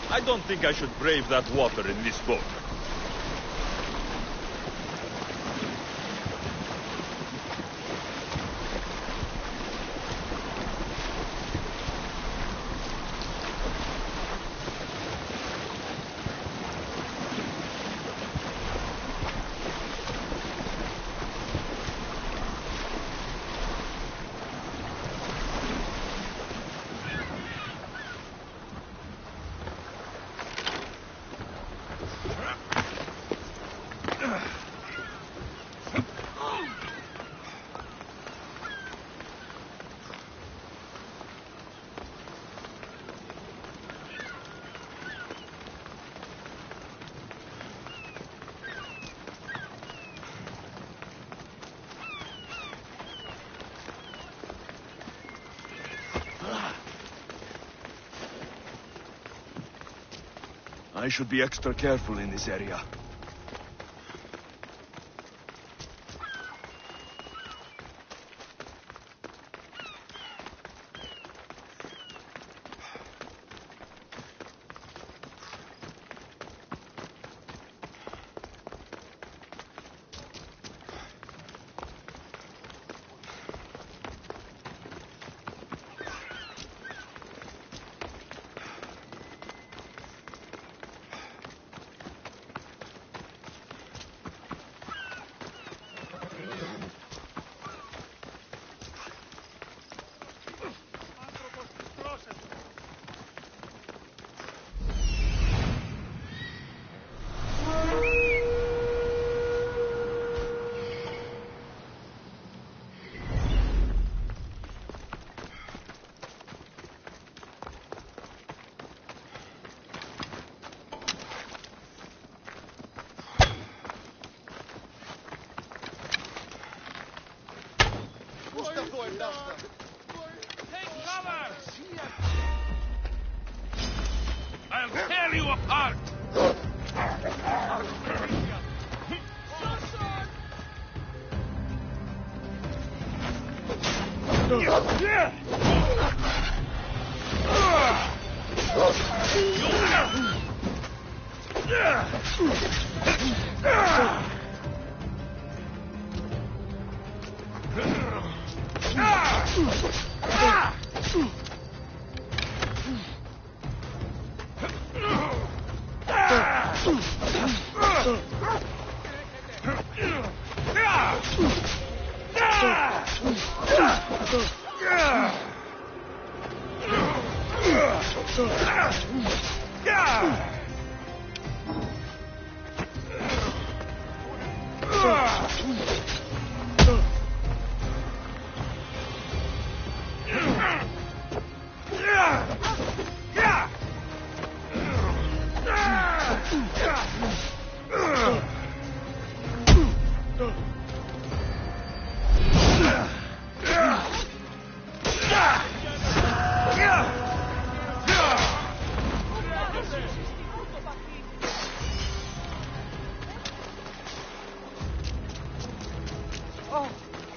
I don't think I should brave that water in this boat. I should be extra careful in this area. Take cover! I'll tear you apart!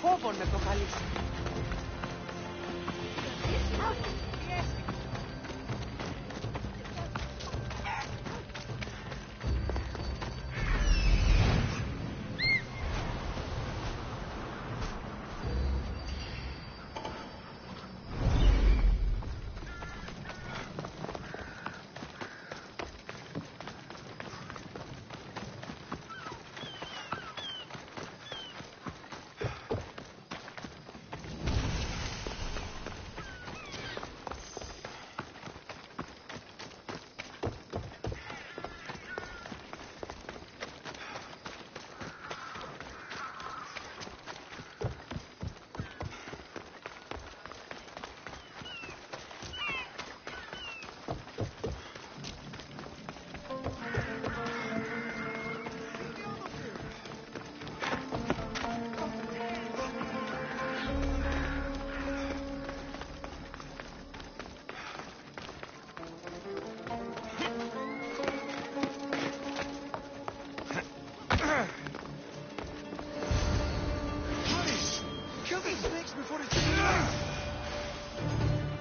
Φόβο να το καλείς.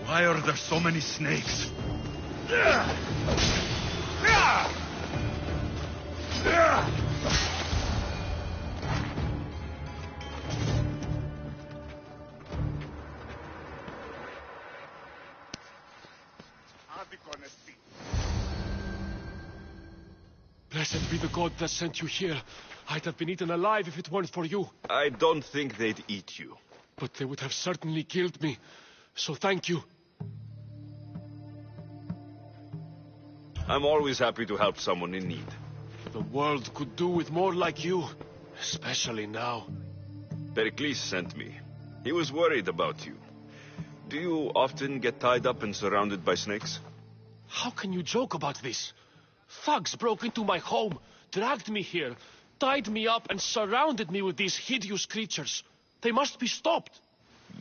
Why are there so many snakes? Blessed be the god that sent you here. I'd have been eaten alive if it weren't for you. I don't think they'd eat you. But they would have certainly killed me. So thank you. I'm always happy to help someone in need. The world could do with more like you. Especially now. Pericles sent me. He was worried about you. Do you often get tied up and surrounded by snakes? How can you joke about this? Thugs broke into my home, dragged me here, tied me up and surrounded me with these hideous creatures. They must be stopped.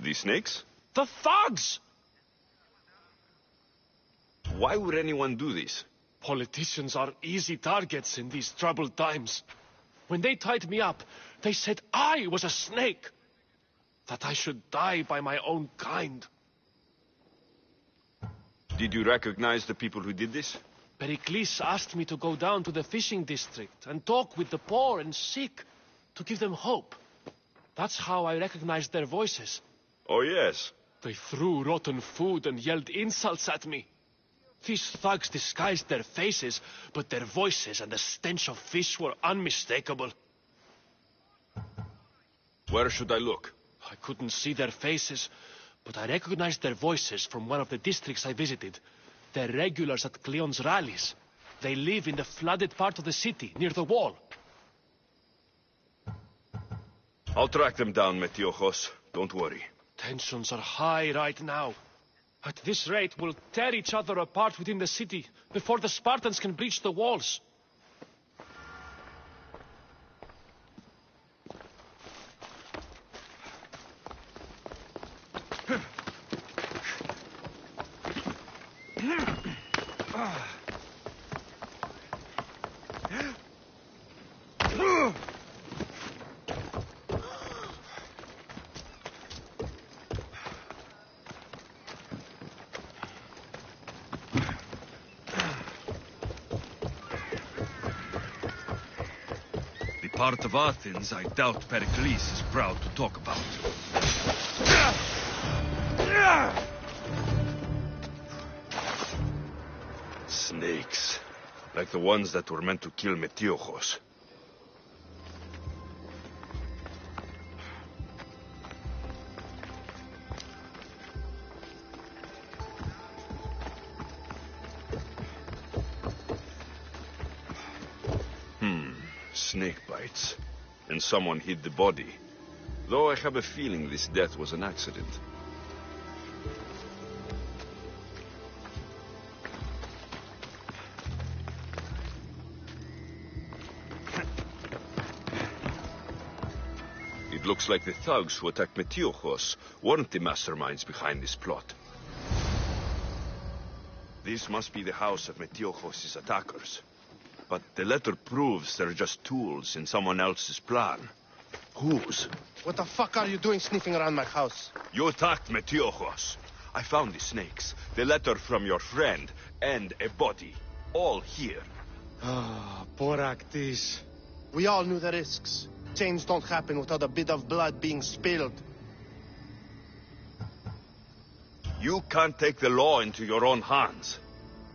The snakes? The thugs! Why would anyone do this? Politicians are easy targets in these troubled times. When they tied me up, they said I was a snake. That I should die by my own kind. Did you recognize the people who did this? Pericles asked me to go down to the fishing district and talk with the poor and sick, to give them hope. That's how I recognized their voices. Oh, yes. They threw rotten food and yelled insults at me. These thugs disguised their faces, but their voices and the stench of fish were unmistakable. Where should I look? I couldn't see their faces, but I recognized their voices from one of the districts I visited. They're regulars at Cleon's rallies. They live in the flooded part of the city, near the wall. I'll track them down, Metiochos. Don't worry. Tensions are high right now. At this rate, we'll tear each other apart within the city before the Spartans can breach the walls. Part of Athens I doubt Pericles is proud to talk about. Snakes. Like the ones that were meant to kill Metiochos. Snake bites. And someone hid the body. Though I have a feeling this death was an accident. It looks like the thugs who attacked Metiochos weren't the masterminds behind this plot. This must be the house of Metiochos' attackers. But the letter proves they're just tools in someone else's plan. Whose? What the fuck are you doing sniffing around my house? You attacked Metiochos. I found the snakes, the letter from your friend, and a body. All here. Ah, poor Actis. We all knew the risks. Change don't happen without a bit of blood being spilled. You can't take the law into your own hands.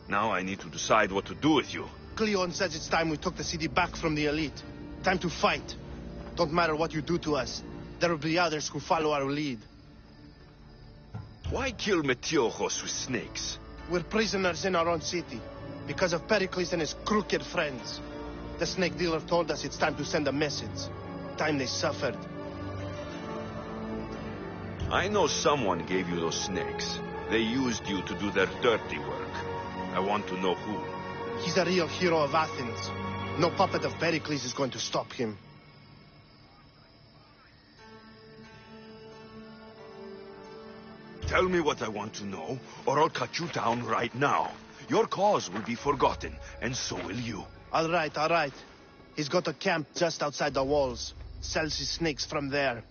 Now I need to decide what to do with you. Cleon says it's time we took the city back from the elite. Time to fight. Don't matter what you do to us. There will be others who follow our lead. Why kill Metiochos with snakes? We're prisoners in our own city. Because of Pericles and his crooked friends. The snake dealer told us it's time to send a message. Time they suffered. I know someone gave you those snakes. They used you to do their dirty work. I want to know who. He's a real hero of Athens. No puppet of Pericles is going to stop him. Tell me what I want to know, or I'll cut you down right now. Your cause will be forgotten, and so will you. All right. He's got a camp just outside the walls. Sells his snakes from there.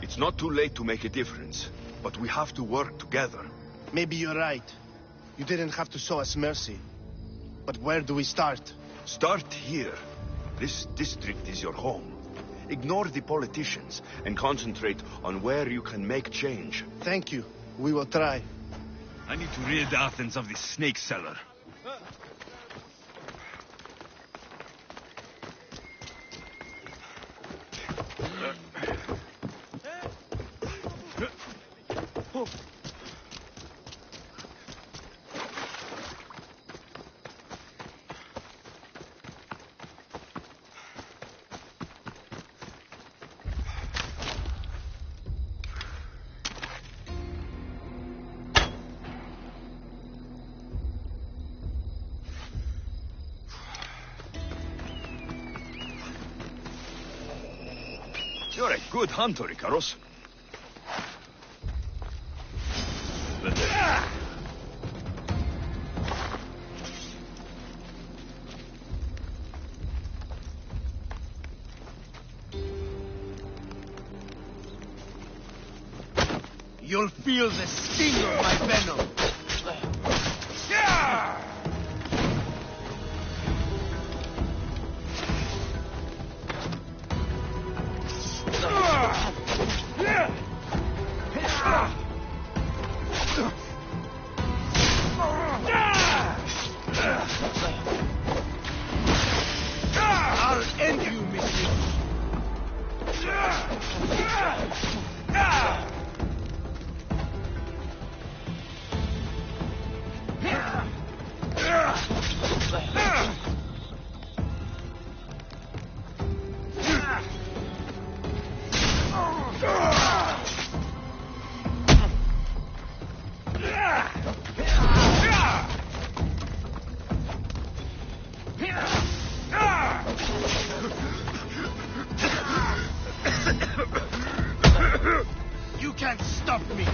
It's not too late to make a difference, but we have to work together. Maybe you're right. You didn't have to show us mercy. But where do we start? Start here. This district is your home. Ignore the politicians and concentrate on where you can make change. Thank you. We will try. I need to rid Athens of this snake seller. You're a good hunter, Icaros. You'll feel the sting of my venom. I'll end you, Missy. You can't stop me.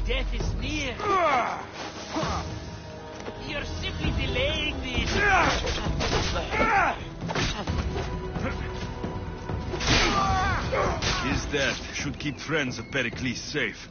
Death is near. You're simply delaying this. His death should keep friends of Pericles safe.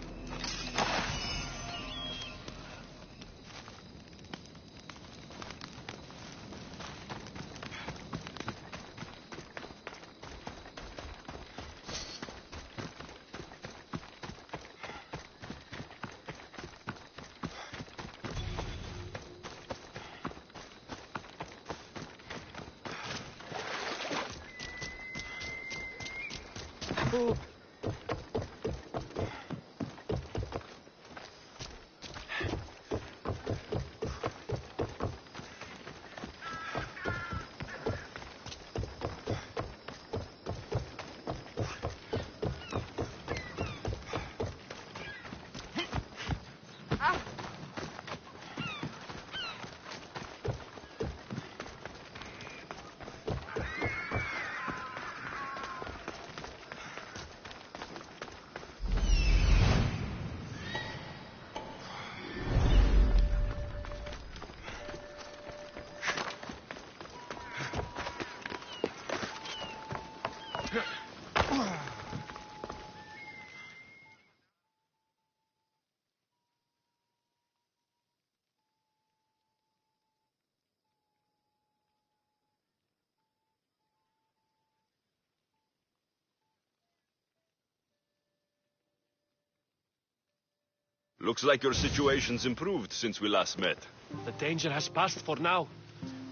Looks like your situation's improved since we last met. The danger has passed for now.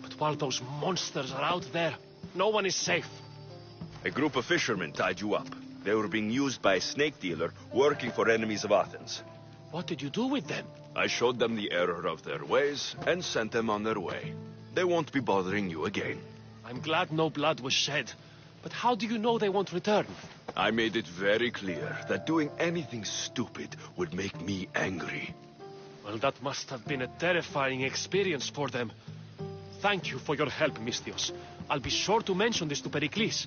But while those monsters are out there, no one is safe. A group of fishermen tied you up. They were being used by a snake dealer working for enemies of Athens. What did you do with them? I showed them the error of their ways and sent them on their way. They won't be bothering you again. I'm glad no blood was shed. But how do you know they won't return? I made it very clear that doing anything stupid would make me angry. Well, that must have been a terrifying experience for them. Thank you for your help, Misthios. I'll be sure to mention this to Pericles.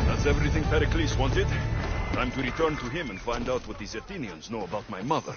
That's everything Pericles wanted. Time to return to him and find out what these Athenians know about my mother.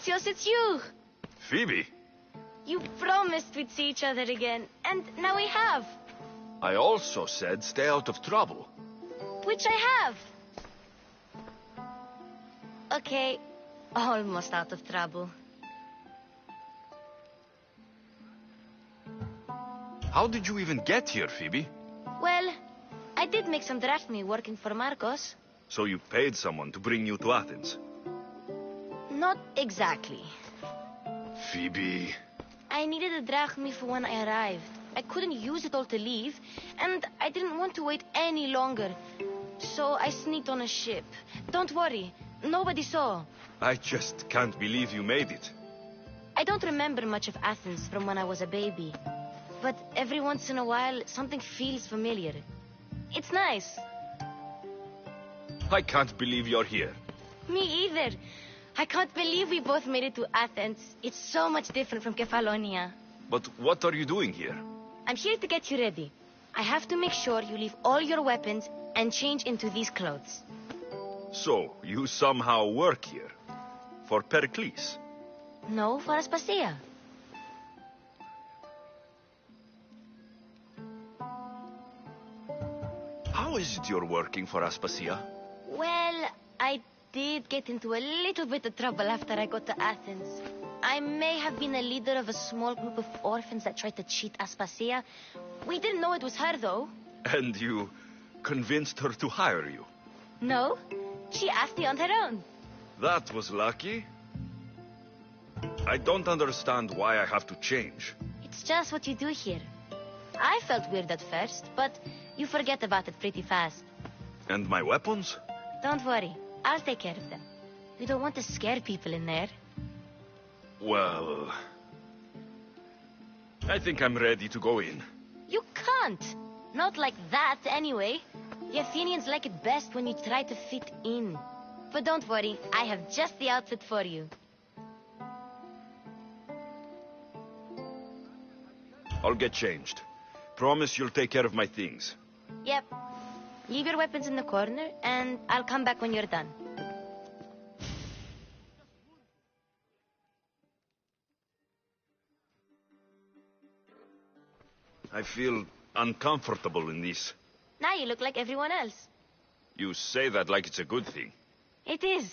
Alexios, it's you! Phoebe, You promised we'd see each other again, and now we have. I also said stay out of trouble. Which I have. Okay, almost out of trouble. How did you even get here, Phoebe? Well, I did make some drachmae working for Marcos. So you paid someone to bring you to Athens? Not exactly. Phoebe... I needed a drachmae for when I arrived. I couldn't use it all to leave, and I didn't want to wait any longer. So I sneaked on a ship. Don't worry, nobody saw. I just can't believe you made it. I don't remember much of Athens from when I was a baby. But every once in a while, something feels familiar. It's nice. I can't believe you're here. Me either. I can't believe we both made it to Athens. It's so much different from Kefalonia. But what are you doing here? I'm here to get you ready. I have to make sure you leave all your weapons and change into these clothes. So, you somehow work here? For Pericles? No, for Aspasia. How is it you're working for Aspasia? Well, I did get into a little bit of trouble after I got to Athens. I may have been a leader of a small group of orphans that tried to cheat Aspasia. We didn't know it was her, though. And you convinced her to hire you? No, she asked me on her own. That was lucky. I don't understand why I have to change. It's just what you do here. I felt weird at first, but you forget about it pretty fast. And my weapons? Don't worry, I'll take care of them. We don't want to scare people in there. Well... I think I'm ready to go in. You can't! Not like that, anyway. The Athenians like it best when you try to fit in. But don't worry, I have just the outfit for you. I'll get changed. Promise you'll take care of my things. Yep. Leave your weapons in the corner, and I'll come back when you're done. I feel uncomfortable in this. Now you look like everyone else. You say that like it's a good thing. It is.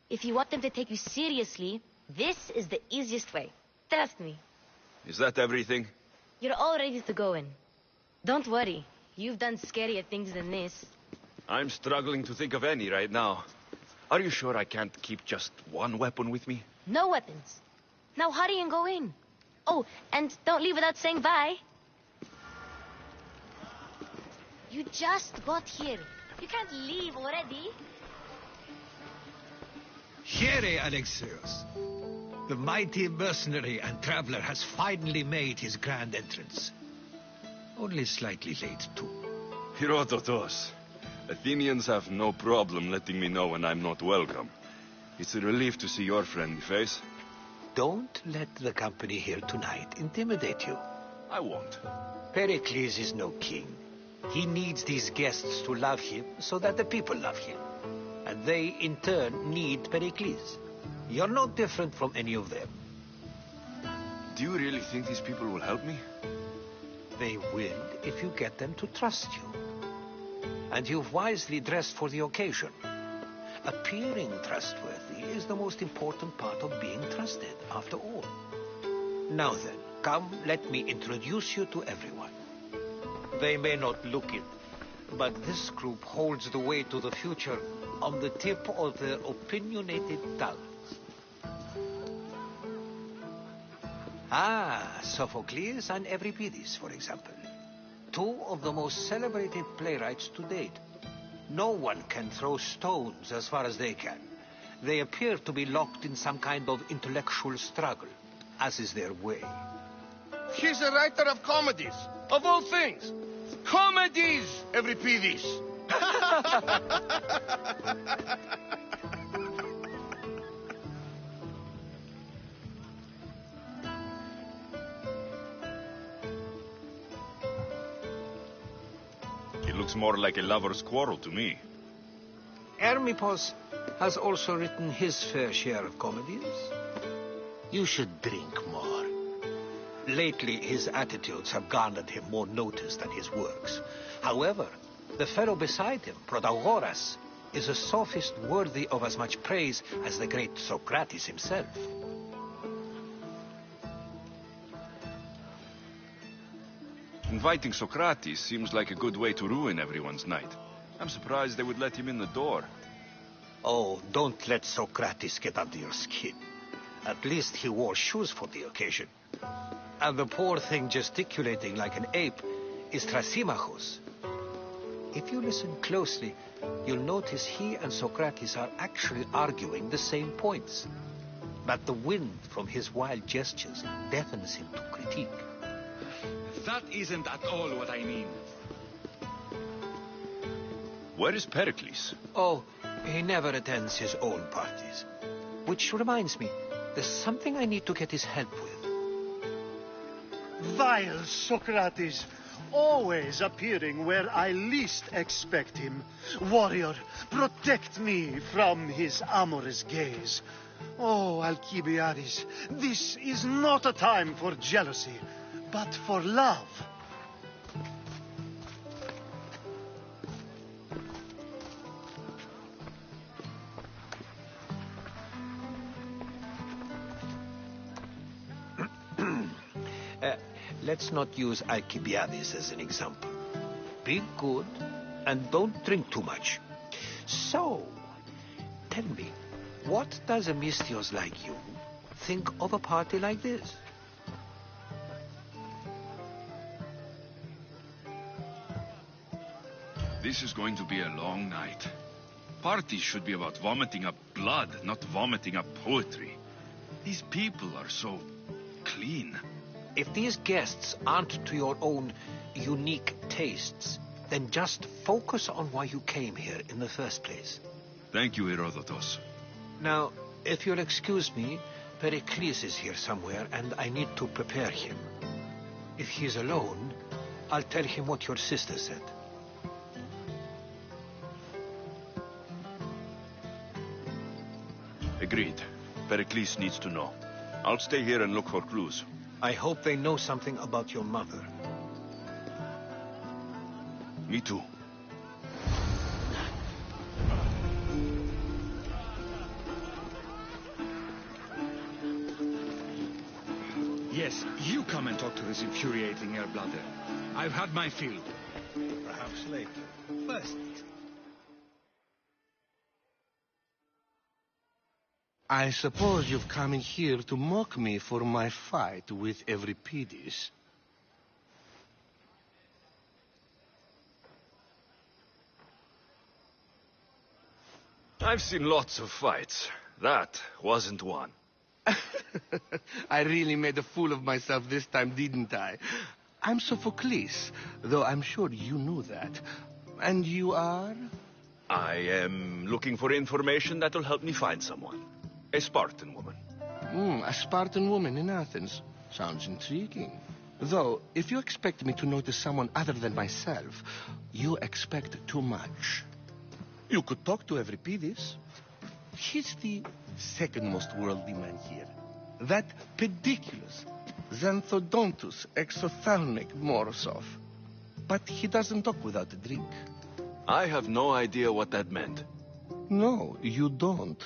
If you want them to take you seriously, this is the easiest way. Trust me. Is that everything? You're all ready to go in. Don't worry. You've done scarier things than this. I'm struggling to think of any right now. Are you sure I can't keep just one weapon with me? No weapons. Now hurry and go in. Oh, and don't leave without saying bye. You just got here. You can't leave already. Here, Alexios. The mighty mercenary and traveler has finally made his grand entrance. Only slightly late, too. Herodotos. Athenians have no problem letting me know when I'm not welcome. It's a relief to see your friendly face. Don't let the company here tonight intimidate you. I won't. Pericles is no king. He needs these guests to love him so that the people love him. And they, in turn, need Pericles. You're no different from any of them. Do you really think these people will help me? They will if you get them to trust you. And you've wisely dressed for the occasion. Appearing trustworthy is the most important part of being trusted, after all. Now then, come, let me introduce you to everyone. They may not look it, but this group holds the way to the future on the tip of their opinionated tongues. Ah, Sophocles and Euripides, for example. Two of the most celebrated playwrights to date. No one can throw stones as far as they can. They appear to be locked in some kind of intellectual struggle, as is their way. He's a writer of comedies, of all things. Comedies, Euripides. It looks more like a lover's quarrel to me. Hermippos has also written his fair share of comedies. You should drink more. Lately, his attitudes have garnered him more notice than his works. However, the fellow beside him, Protagoras, is a sophist worthy of as much praise as the great Socrates himself. Inviting Socrates seems like a good way to ruin everyone's night. I'm surprised they would let him in the door. Oh, don't let Socrates get under your skin. At least he wore shoes for the occasion. And the poor thing gesticulating like an ape is Thrasymachus. If you listen closely, you'll notice he and Socrates are actually arguing the same points. But the wind from his wild gestures deafens him to critique. That isn't at all what I mean. Where is Pericles? Oh, he never attends his own parties. Which reminds me, there's something I need to get his help with. Vile Socrates, always appearing where I least expect him. Warrior, protect me from his amorous gaze. Oh, Alcibiades, this is not a time for jealousy, but for love. Let's not use Alcibiades as an example. Be good and don't drink too much. So, tell me, what does a Mystios like you think of a party like this? This is going to be a long night. Parties should be about vomiting up blood, not vomiting up poetry. These people are so clean. If these guests aren't to your own unique tastes, then just focus on why you came here in the first place. Thank you, Herodotus. Now, if you'll excuse me, Pericles is here somewhere, and I need to prepare him. If he's alone, I'll tell him what your sister said. Agreed. Pericles needs to know. I'll stay here and look for clues. I hope they know something about your mother. Me too. Yes, you come and talk to this infuriating airbladder. I've had my fill. Perhaps later. First. I suppose you've come in here to mock me for my fight with Euripides. I've seen lots of fights. That wasn't one. I really made a fool of myself this time, didn't I? I'm Sophocles, though I'm sure you knew that. And you are? I am looking for information that'll help me find someone. A Spartan woman. A Spartan woman in Athens. Sounds intriguing. Though, if you expect me to notice someone other than myself, you expect too much. You could talk to Euripides. He's the second most worldly man here. That pediculous Xanthodontus exophthalmic Morosov. But he doesn't talk without a drink. I have no idea what that meant. No, you don't.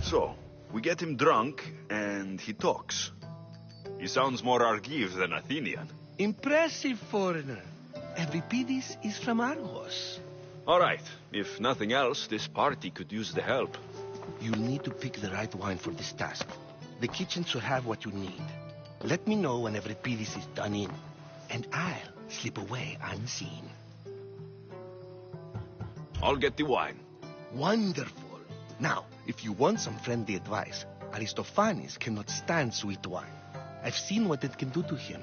So, we get him drunk, and he talks. He sounds more Argive than Athenian. Impressive, foreigner. Euripides is from Argos. All right. If nothing else, this party could use the help. You'll need to pick the right wine for this task. The kitchen should have what you need. Let me know when Euripides is done in, and I'll slip away unseen. I'll get the wine. Wonderful. Now, if you want some friendly advice, Aristophanes cannot stand sweet wine. I've seen what it can do to him.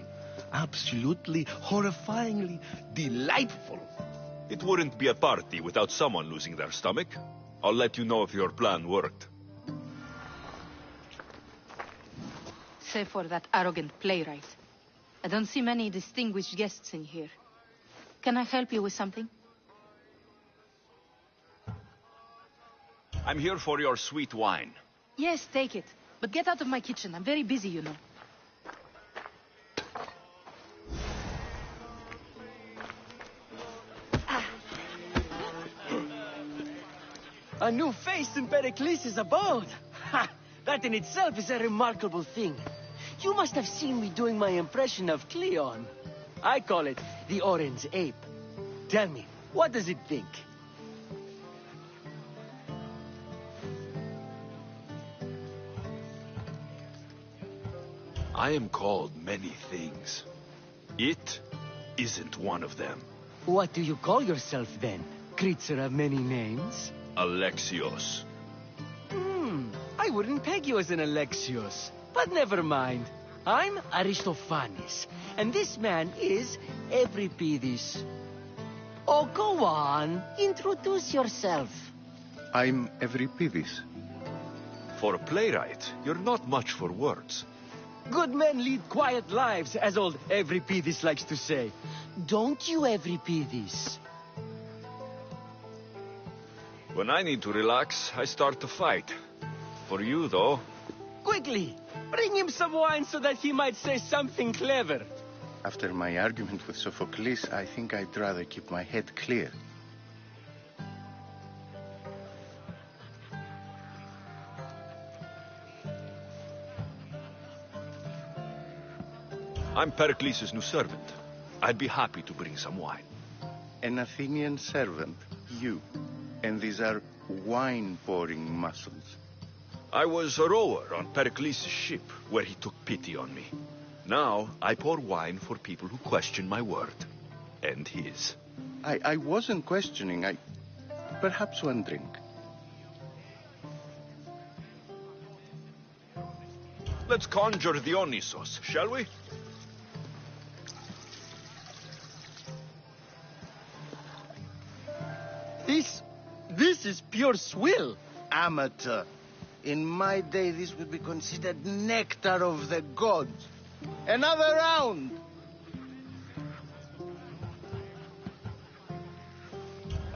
Absolutely, horrifyingly delightful. It wouldn't be a party without someone losing their stomach. I'll let you know if your plan worked. Save for that arrogant playwright. I don't see many distinguished guests in here. Can I help you with something? I'm here for your sweet wine. Yes, take it. But get out of my kitchen. I'm very busy, you know. A new face in Pericles' abode. Ha! That in itself is a remarkable thing. You must have seen me doing my impression of Cleon. I call it the Orange Ape. Tell me, what does it think? I am called many things. It isn't one of them. What do you call yourself then? Creature of many names? Alexios. I wouldn't peg you as an Alexios. But never mind. I'm Aristophanes, and this man is Euripides. Oh, go on. Introduce yourself. I'm Euripides. For a playwright, you're not much for words. Good men lead quiet lives, as old Euripides likes to say. Don't you, Euripides? When I need to relax, I start to fight. For you, though... Quickly! Bring him some wine so that he might say something clever. After my argument with Sophocles, I think I'd rather keep my head clear. I'm Pericles' new servant. I'd be happy to bring some wine. An Athenian servant, you. And these are wine-pouring muscles. I was a rower on Pericles' ship, where he took pity on me. Now, I pour wine for people who question my word. And his. I wasn't questioning. Perhaps one drink. Let's conjure Dionysos, shall we? This is pure swill. Amateur. In my day, this would be considered nectar of the gods. Another round!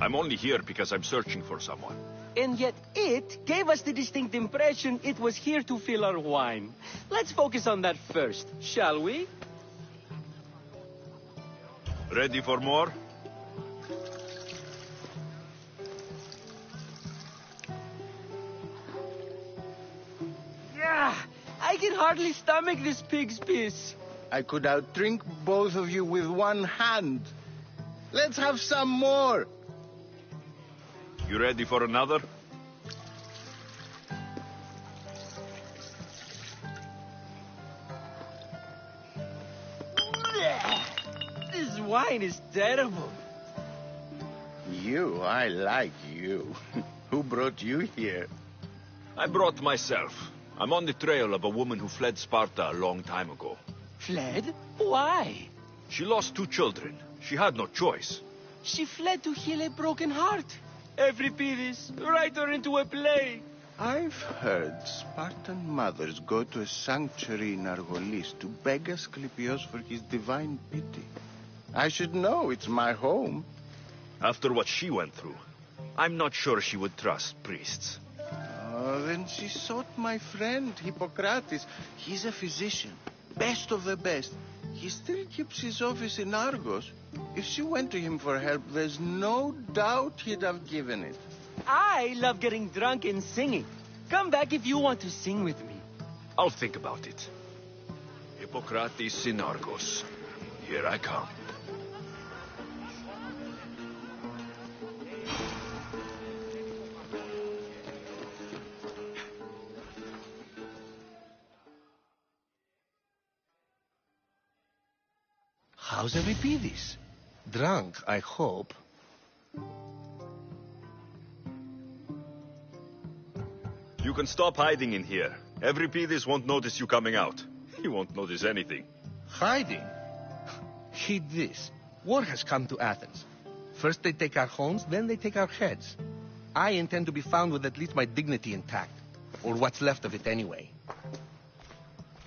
I'm only here because I'm searching for someone. And yet it gave us the distinct impression it was here to fill our wine. Let's focus on that first, shall we? Ready for more? I can hardly stomach this pig's piss. I could outdrink both of you with one hand. Let's have some more. You ready for another? This wine is terrible. I like you. Who brought you here? I brought myself. I'm on the trail of a woman who fled Sparta a long time ago. Fled? Why? She lost 2 children. She had no choice. She fled to heal a broken heart. Euripides, write her into a play. I've heard Spartan mothers go to a sanctuary in Argolis to beg Asclepios for his divine pity. I should know, it's my home. After what she went through, I'm not sure she would trust priests. Oh, then she sought my friend, Hippocrates. He's a physician, best of the best. He still keeps his office in Argos. If she went to him for help, there's no doubt he'd have given it. I love getting drunk and singing. Come back if you want to sing with me. I'll think about it. Hippocrates in Argos. Here I come. How's Euripides? Drunk, I hope. You can stop hiding in here. Euripides won't notice you coming out. He won't notice anything. Hiding? Heed this. War has come to Athens. First they take our homes, then they take our heads. I intend to be found with at least my dignity intact. Or what's left of it anyway.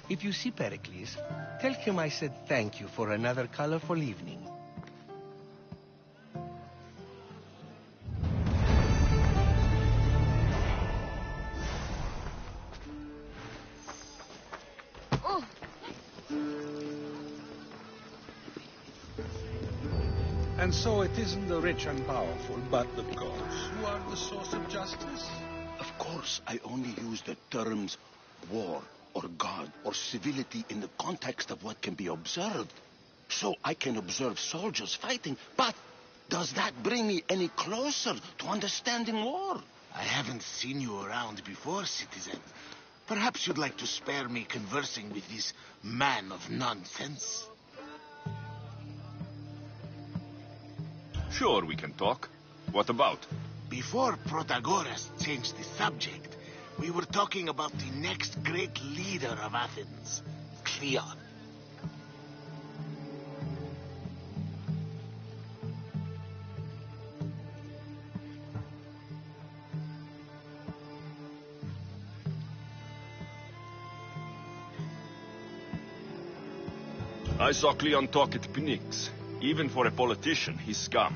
If you see Pericles, tell him I said thank you for another colorful evening. And so it isn't the rich and powerful, but the gods who are the source of justice? Of course, I only use the terms war or God or civility in the context of what can be observed. So I can observe soldiers fighting, but does that bring me any closer to understanding war? I haven't seen you around before, citizen. Perhaps you'd like to spare me conversing with this man of nonsense? Sure, we can talk. What about? Before Protagoras changed the subject, we were talking about the next great leader of Athens, Cleon. I saw Cleon talk at picnics. Even for a politician, he's scum.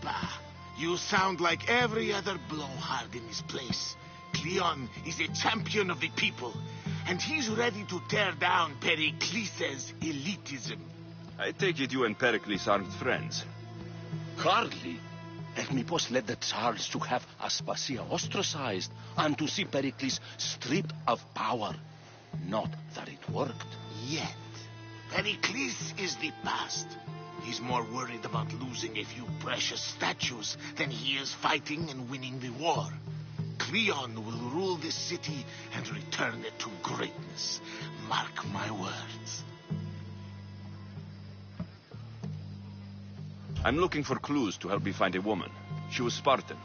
Bah, you sound like every other blowhard in this place. Cleon is a champion of the people, and he's ready to tear down Pericles' elitism. I take it you and Pericles aren't friends. Hardly. Hermippos led the Tsars to have Aspasia ostracized and to see Pericles stripped of power. Not that it worked. Yet, Pericles is the past. He's more worried about losing a few precious statues than he is fighting and winning the war. Cleon will rule this city and return it to greatness. Mark my words. I'm looking for clues to help me find a woman. She was Spartan.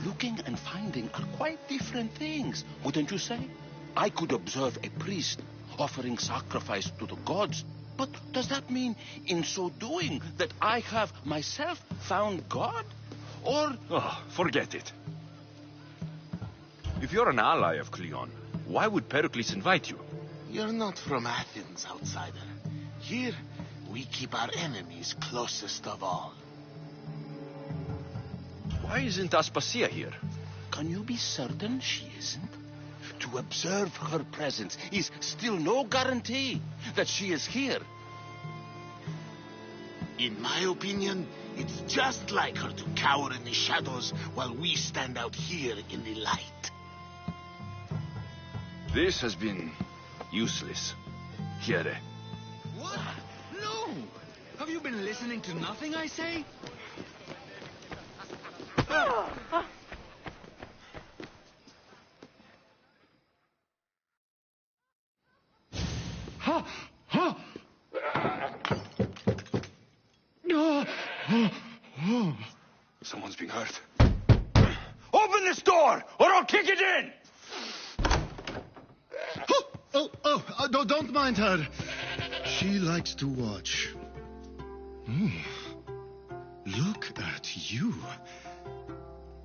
Looking and finding are quite different things, wouldn't you say? I could observe a priest offering sacrifice to the gods, but does that mean, in so doing, that I have myself found God? Or... Oh, forget it. If you're an ally of Cleon, why would Pericles invite you? You're not from Athens, outsider. Here, we keep our enemies closest of all. Why isn't Aspasia here? Can you be certain she isn't? To observe her presence is still no guarantee that she is here. In my opinion, it's just like her to cower in the shadows while we stand out here in the light. This has been useless. Here. What? No! Have you been listening to nothing I say? Someone's being hurt. Open this door, or I'll kick it in! Don't mind her. She likes to watch. Look at you.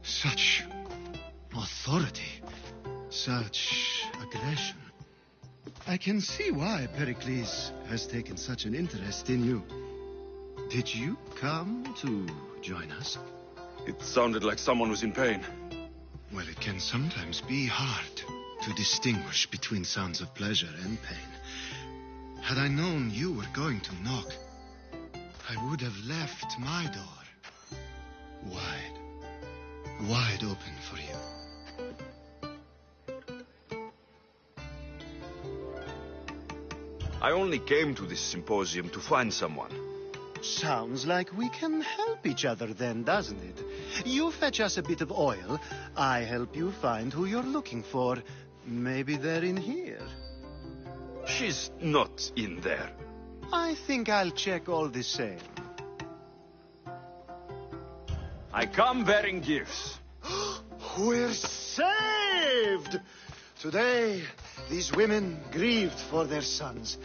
Such authority. Such aggression. I can see why Pericles has taken such an interest in you. Did you come to join us? It sounded like someone was in pain. Well, it can sometimes be hard to distinguish between sounds of pleasure and pain. Had I known you were going to knock, I would have left my door wide open for you. I only came to this symposium to find someone. Sounds like we can help each other then, doesn't it? You fetch us a bit of oil, I help you find who you're looking for. Maybe they're in here. She's not in there. I think I'll check all the same. I come bearing gifts. We're saved! Today, these women grieved for their sons,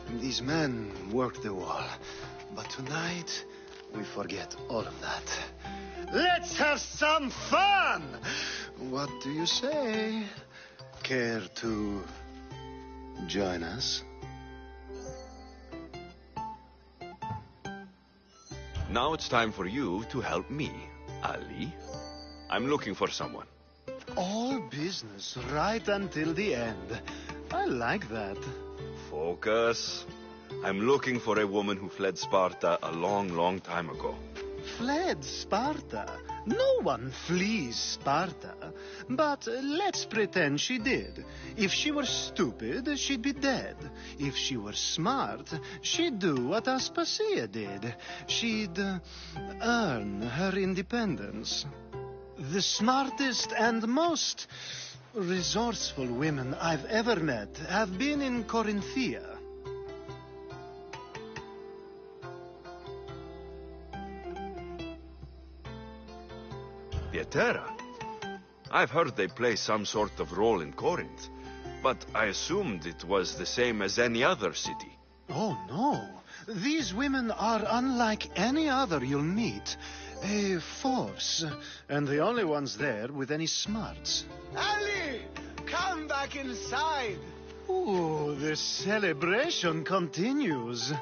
and these men worked the wall. But tonight, we forget all of that. Let's have some fun! What do you say? Care to join us? Now it's time for you to help me, Ali. I'm looking for someone. All business right until the end. I like that. Focus. I'm looking for a woman who fled Sparta a long, long time ago. Fled Sparta? No one flees Sparta. But let's pretend she did. If she were stupid, she'd be dead. If she were smart, she'd do what Aspasia did. She'd earn her independence. The smartest and most resourceful women I've ever met have been in Corinthia. Pieterra? I've heard they play some sort of role in Corinth, but I assumed it was the same as any other city. Oh, no. These women are unlike any other you'll meet. A force, and the only ones there with any smarts. Ali! Come back inside! Ooh, the celebration continues.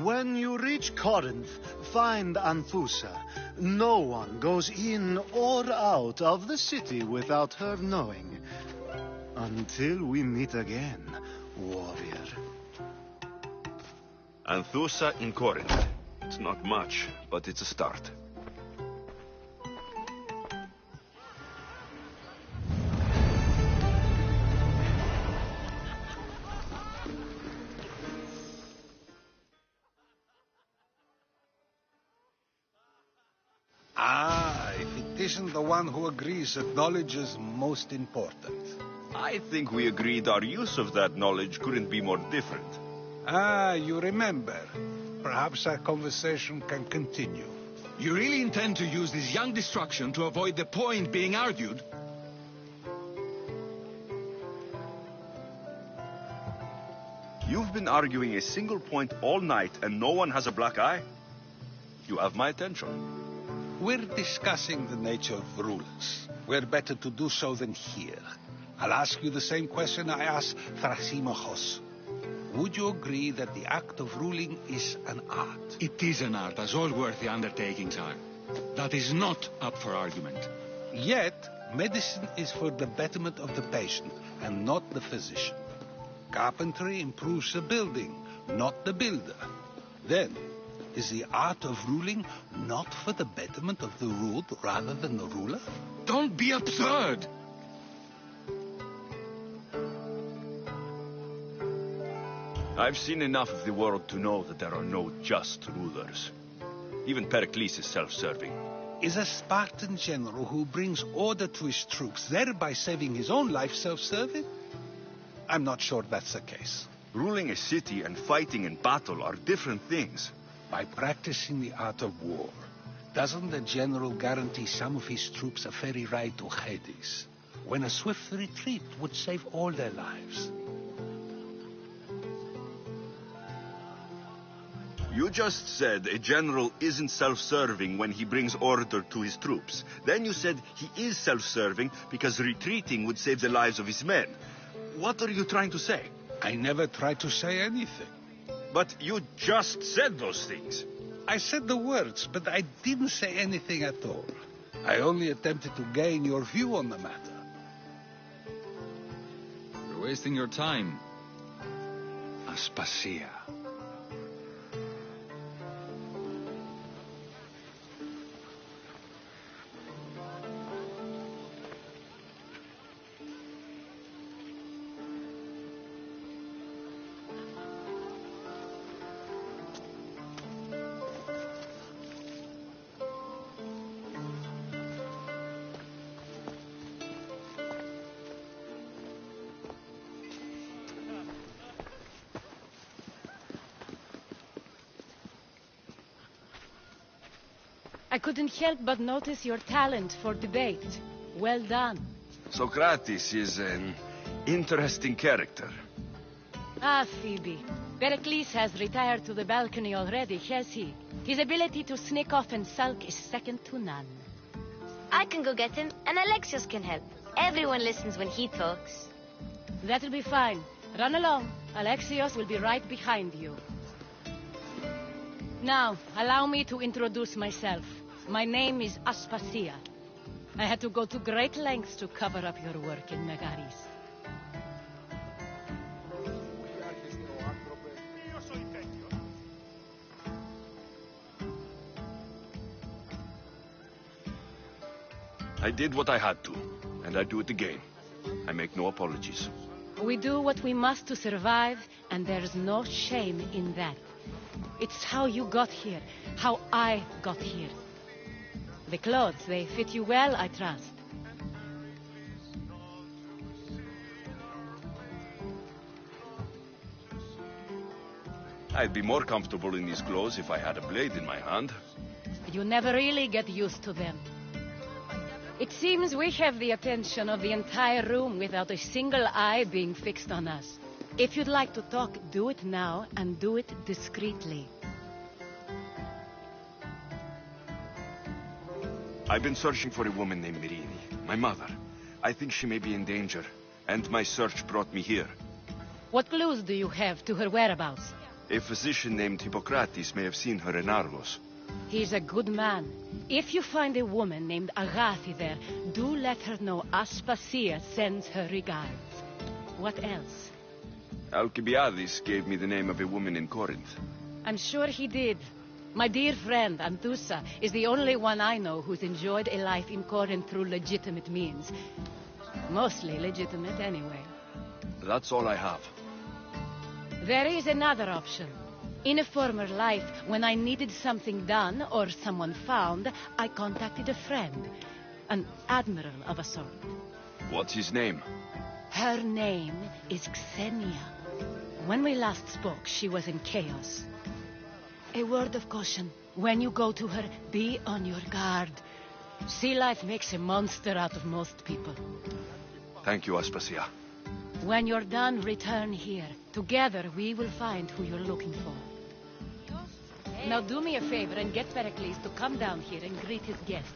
When you reach Corinth, find Anthusa. No one goes in or out of the city without her knowing. Until we meet again, warrior. Anthusa in Corinth. It's not much, but it's a start. If it isn't the one who agrees that knowledge is most important. I think we agreed our use of that knowledge couldn't be more different. You remember. Perhaps our conversation can continue. You really intend to use this young destruction to avoid the point being argued? You've been arguing a single point all night and no one has a black eye? You have my attention. We're discussing the nature of rulers. Where better to do so than here? I'll ask you the same question I asked Thrasymachos. Would you agree that the act of ruling is an art? It is an art, as all worthy undertakings are. That is not up for argument. Yet, medicine is for the betterment of the patient, and not the physician. Carpentry improves the building, not the builder. Then, is the art of ruling not for the betterment of the ruled rather than the ruler? Don't be absurd! I've seen enough of the world to know that there are no just rulers. Even Pericles is self-serving. Is a Spartan general who brings order to his troops, thereby saving his own life, self-serving? I'm not sure that's the case. Ruling a city and fighting in battle are different things. By practicing the art of war, doesn't the general guarantee some of his troops a ferry ride to Hades, when a swift retreat would save all their lives? You just said a general isn't self-serving when he brings order to his troops. Then you said he is self-serving because retreating would save the lives of his men. What are you trying to say? I never tried to say anything. But you just said those things. I said the words, but I didn't say anything at all. I only attempted to gain your view on the matter. You're wasting your time. Aspasia. I couldn't help but notice your talent for debate. Well done. Socrates is an interesting character. Ah, Phoebe. Pericles has retired to the balcony already, has he? His ability to sneak off and sulk is second to none. I can go get him, and Alexios can help. Everyone listens when he talks. That'll be fine. Run along. Alexios will be right behind you. Now, allow me to introduce myself. My name is Aspasia. I had to go to great lengths to cover up your work in Megaris. I did what I had to, and I do it again. I make no apologies. We do what we must to survive, and there's no shame in that. It's how you got here, how I got here. The clothes, they fit you well, I trust. I'd be more comfortable in these clothes if I had a blade in my hand. You never really get used to them. It seems we have the attention of the entire room without a single eye being fixed on us. If you'd like to talk, do it now, and do it discreetly. I've been searching for a woman named Mirini, my mother. I think she may be in danger, and my search brought me here. What clues do you have to her whereabouts? A physician named Hippocrates may have seen her in Argos. He's a good man. If you find a woman named Agathi there, do let her know Aspasia sends her regards. What else? Alcibiades gave me the name of a woman in Corinth. I'm sure he did. My dear friend, Anthusa, is the only one I know who's enjoyed a life in Corinth through legitimate means. Mostly legitimate, anyway. That's all I have. There is another option. In a former life, when I needed something done or someone found, I contacted a friend. An admiral of a sort. What's his name? Her name is Xenia. When we last spoke, she was in chaos. A word of caution. When you go to her, be on your guard. Sea life makes a monster out of most people. Thank you, Aspasia. When you're done, return here. Together, we will find who you're looking for. Now do me a favor and get Pericles to come down here and greet his guests.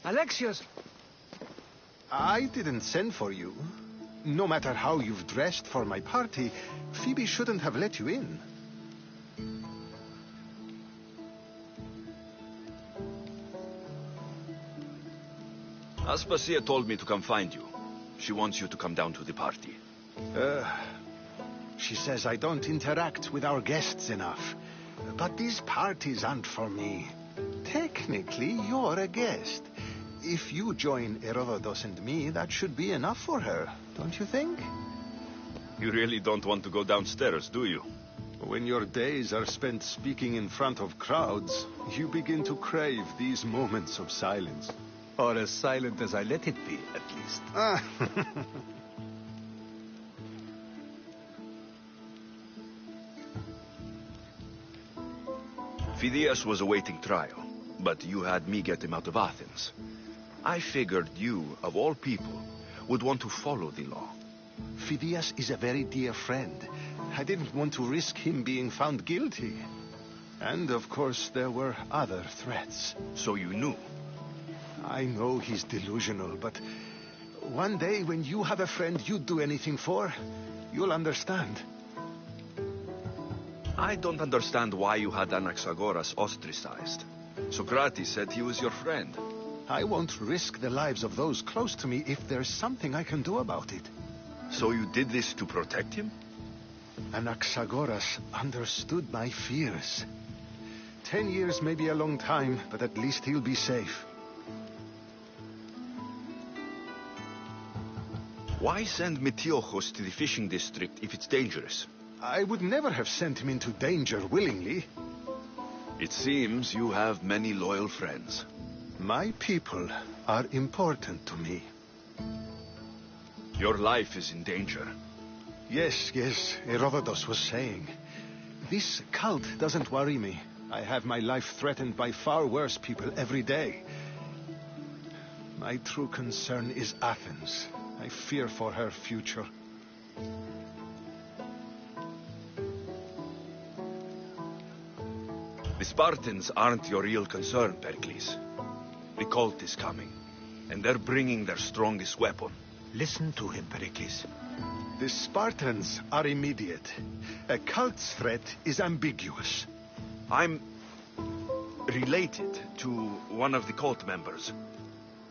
Alexios! I didn't send for you. No matter how you've dressed for my party, Phoebe shouldn't have let you in. Aspasia told me to come find you. She wants you to come down to the party. She says I don't interact with our guests enough. But these parties aren't for me. Technically, you're a guest. If you join Herodotus and me, that should be enough for her, don't you think? You really don't want to go downstairs, do you? When your days are spent speaking in front of crowds, you begin to crave these moments of silence. Or as silent as I let it be, at least. Phidias was awaiting trial, but you had me get him out of Athens. I figured you, of all people, would want to follow the law. Phidias is a very dear friend. I didn't want to risk him being found guilty. And, of course, there were other threats. So you knew? I know he's delusional, but one day when you have a friend you'd do anything for, you'll understand. I don't understand why you had Anaxagoras ostracized. Socrates said he was your friend. I won't risk the lives of those close to me if there's something I can do about it. So you did this to protect him? Anaxagoras understood my fears. 10 years may be a long time, but at least he'll be safe. Why send Metiochos to the fishing district if it's dangerous? I would never have sent him into danger willingly. It seems you have many loyal friends. My people are important to me. Your life is in danger. Yes, Herodotus was saying. This cult doesn't worry me. I have my life threatened by far worse people every day. My true concern is Athens. I fear for her future. The Spartans aren't your real concern, Pericles. The cult is coming, and they're bringing their strongest weapon. Listen to him, Pericles. The Spartans are immediate. A cult's threat is ambiguous. I'm related to one of the cult members,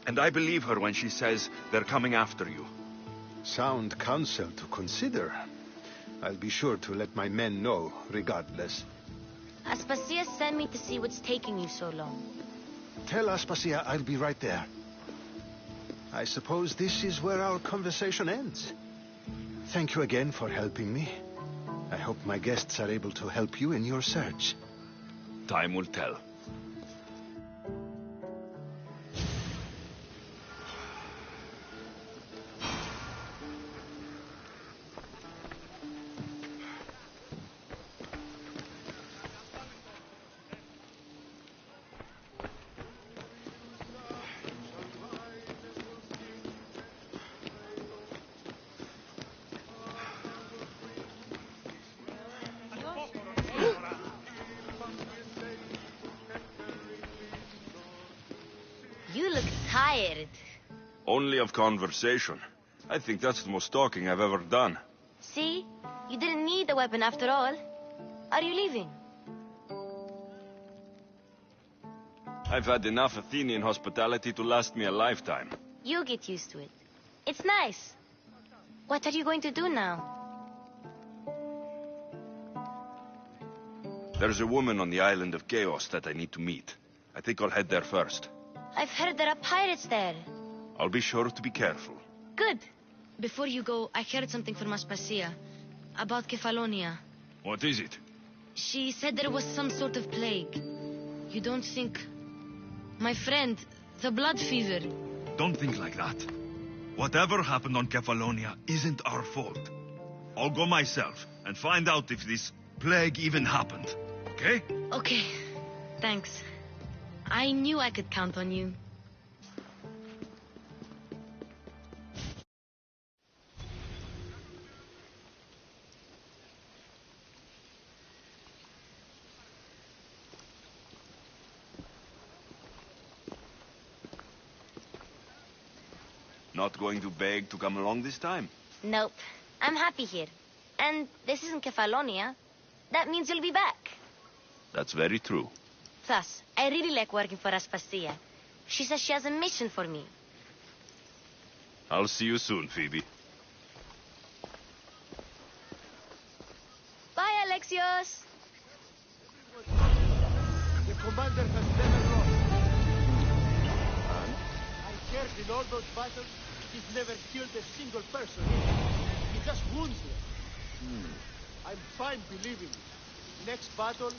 and I believe her when she says they're coming after you. Sound counsel to consider. I'll be sure to let my men know, regardless. Aspasia sent me to see what's taking you so long. Tell Aspasia I'll be right there. I suppose this is where our conversation ends. Thank you again for helping me. I hope my guests are able to help you in your search. Time will tell. You look tired. Only of conversation. I think that's the most talking I've ever done. See? You didn't need the weapon after all. Are you leaving? I've had enough Athenian hospitality to last me a lifetime. You get used to it. It's nice. What are you going to do now? There's a woman on the island of Chaos that I need to meet. I think I'll head there first. I've heard there are pirates there. I'll be sure to be careful. Good. Before you go, I heard something from Aspasia about Kefalonia. What is it? She said there was some sort of plague. You don't think... My friend, the blood fever. Don't think like that. Whatever happened on Kefalonia isn't our fault. I'll go myself and find out if this plague even happened. Okay? Okay. Thanks. I knew I could count on you. Not going to beg to come along this time? Nope. I'm happy here. And this isn't Kefalonia. That means you'll be back. That's very true. Plus, I really like working for Aspasia. She says she has a mission for me. I'll see you soon, Phoebe. Bye, Alexios. The commander has never lost. I heard in all those battles, he's never killed a single person. He just wounds them. I'm fine believing it. Next battle...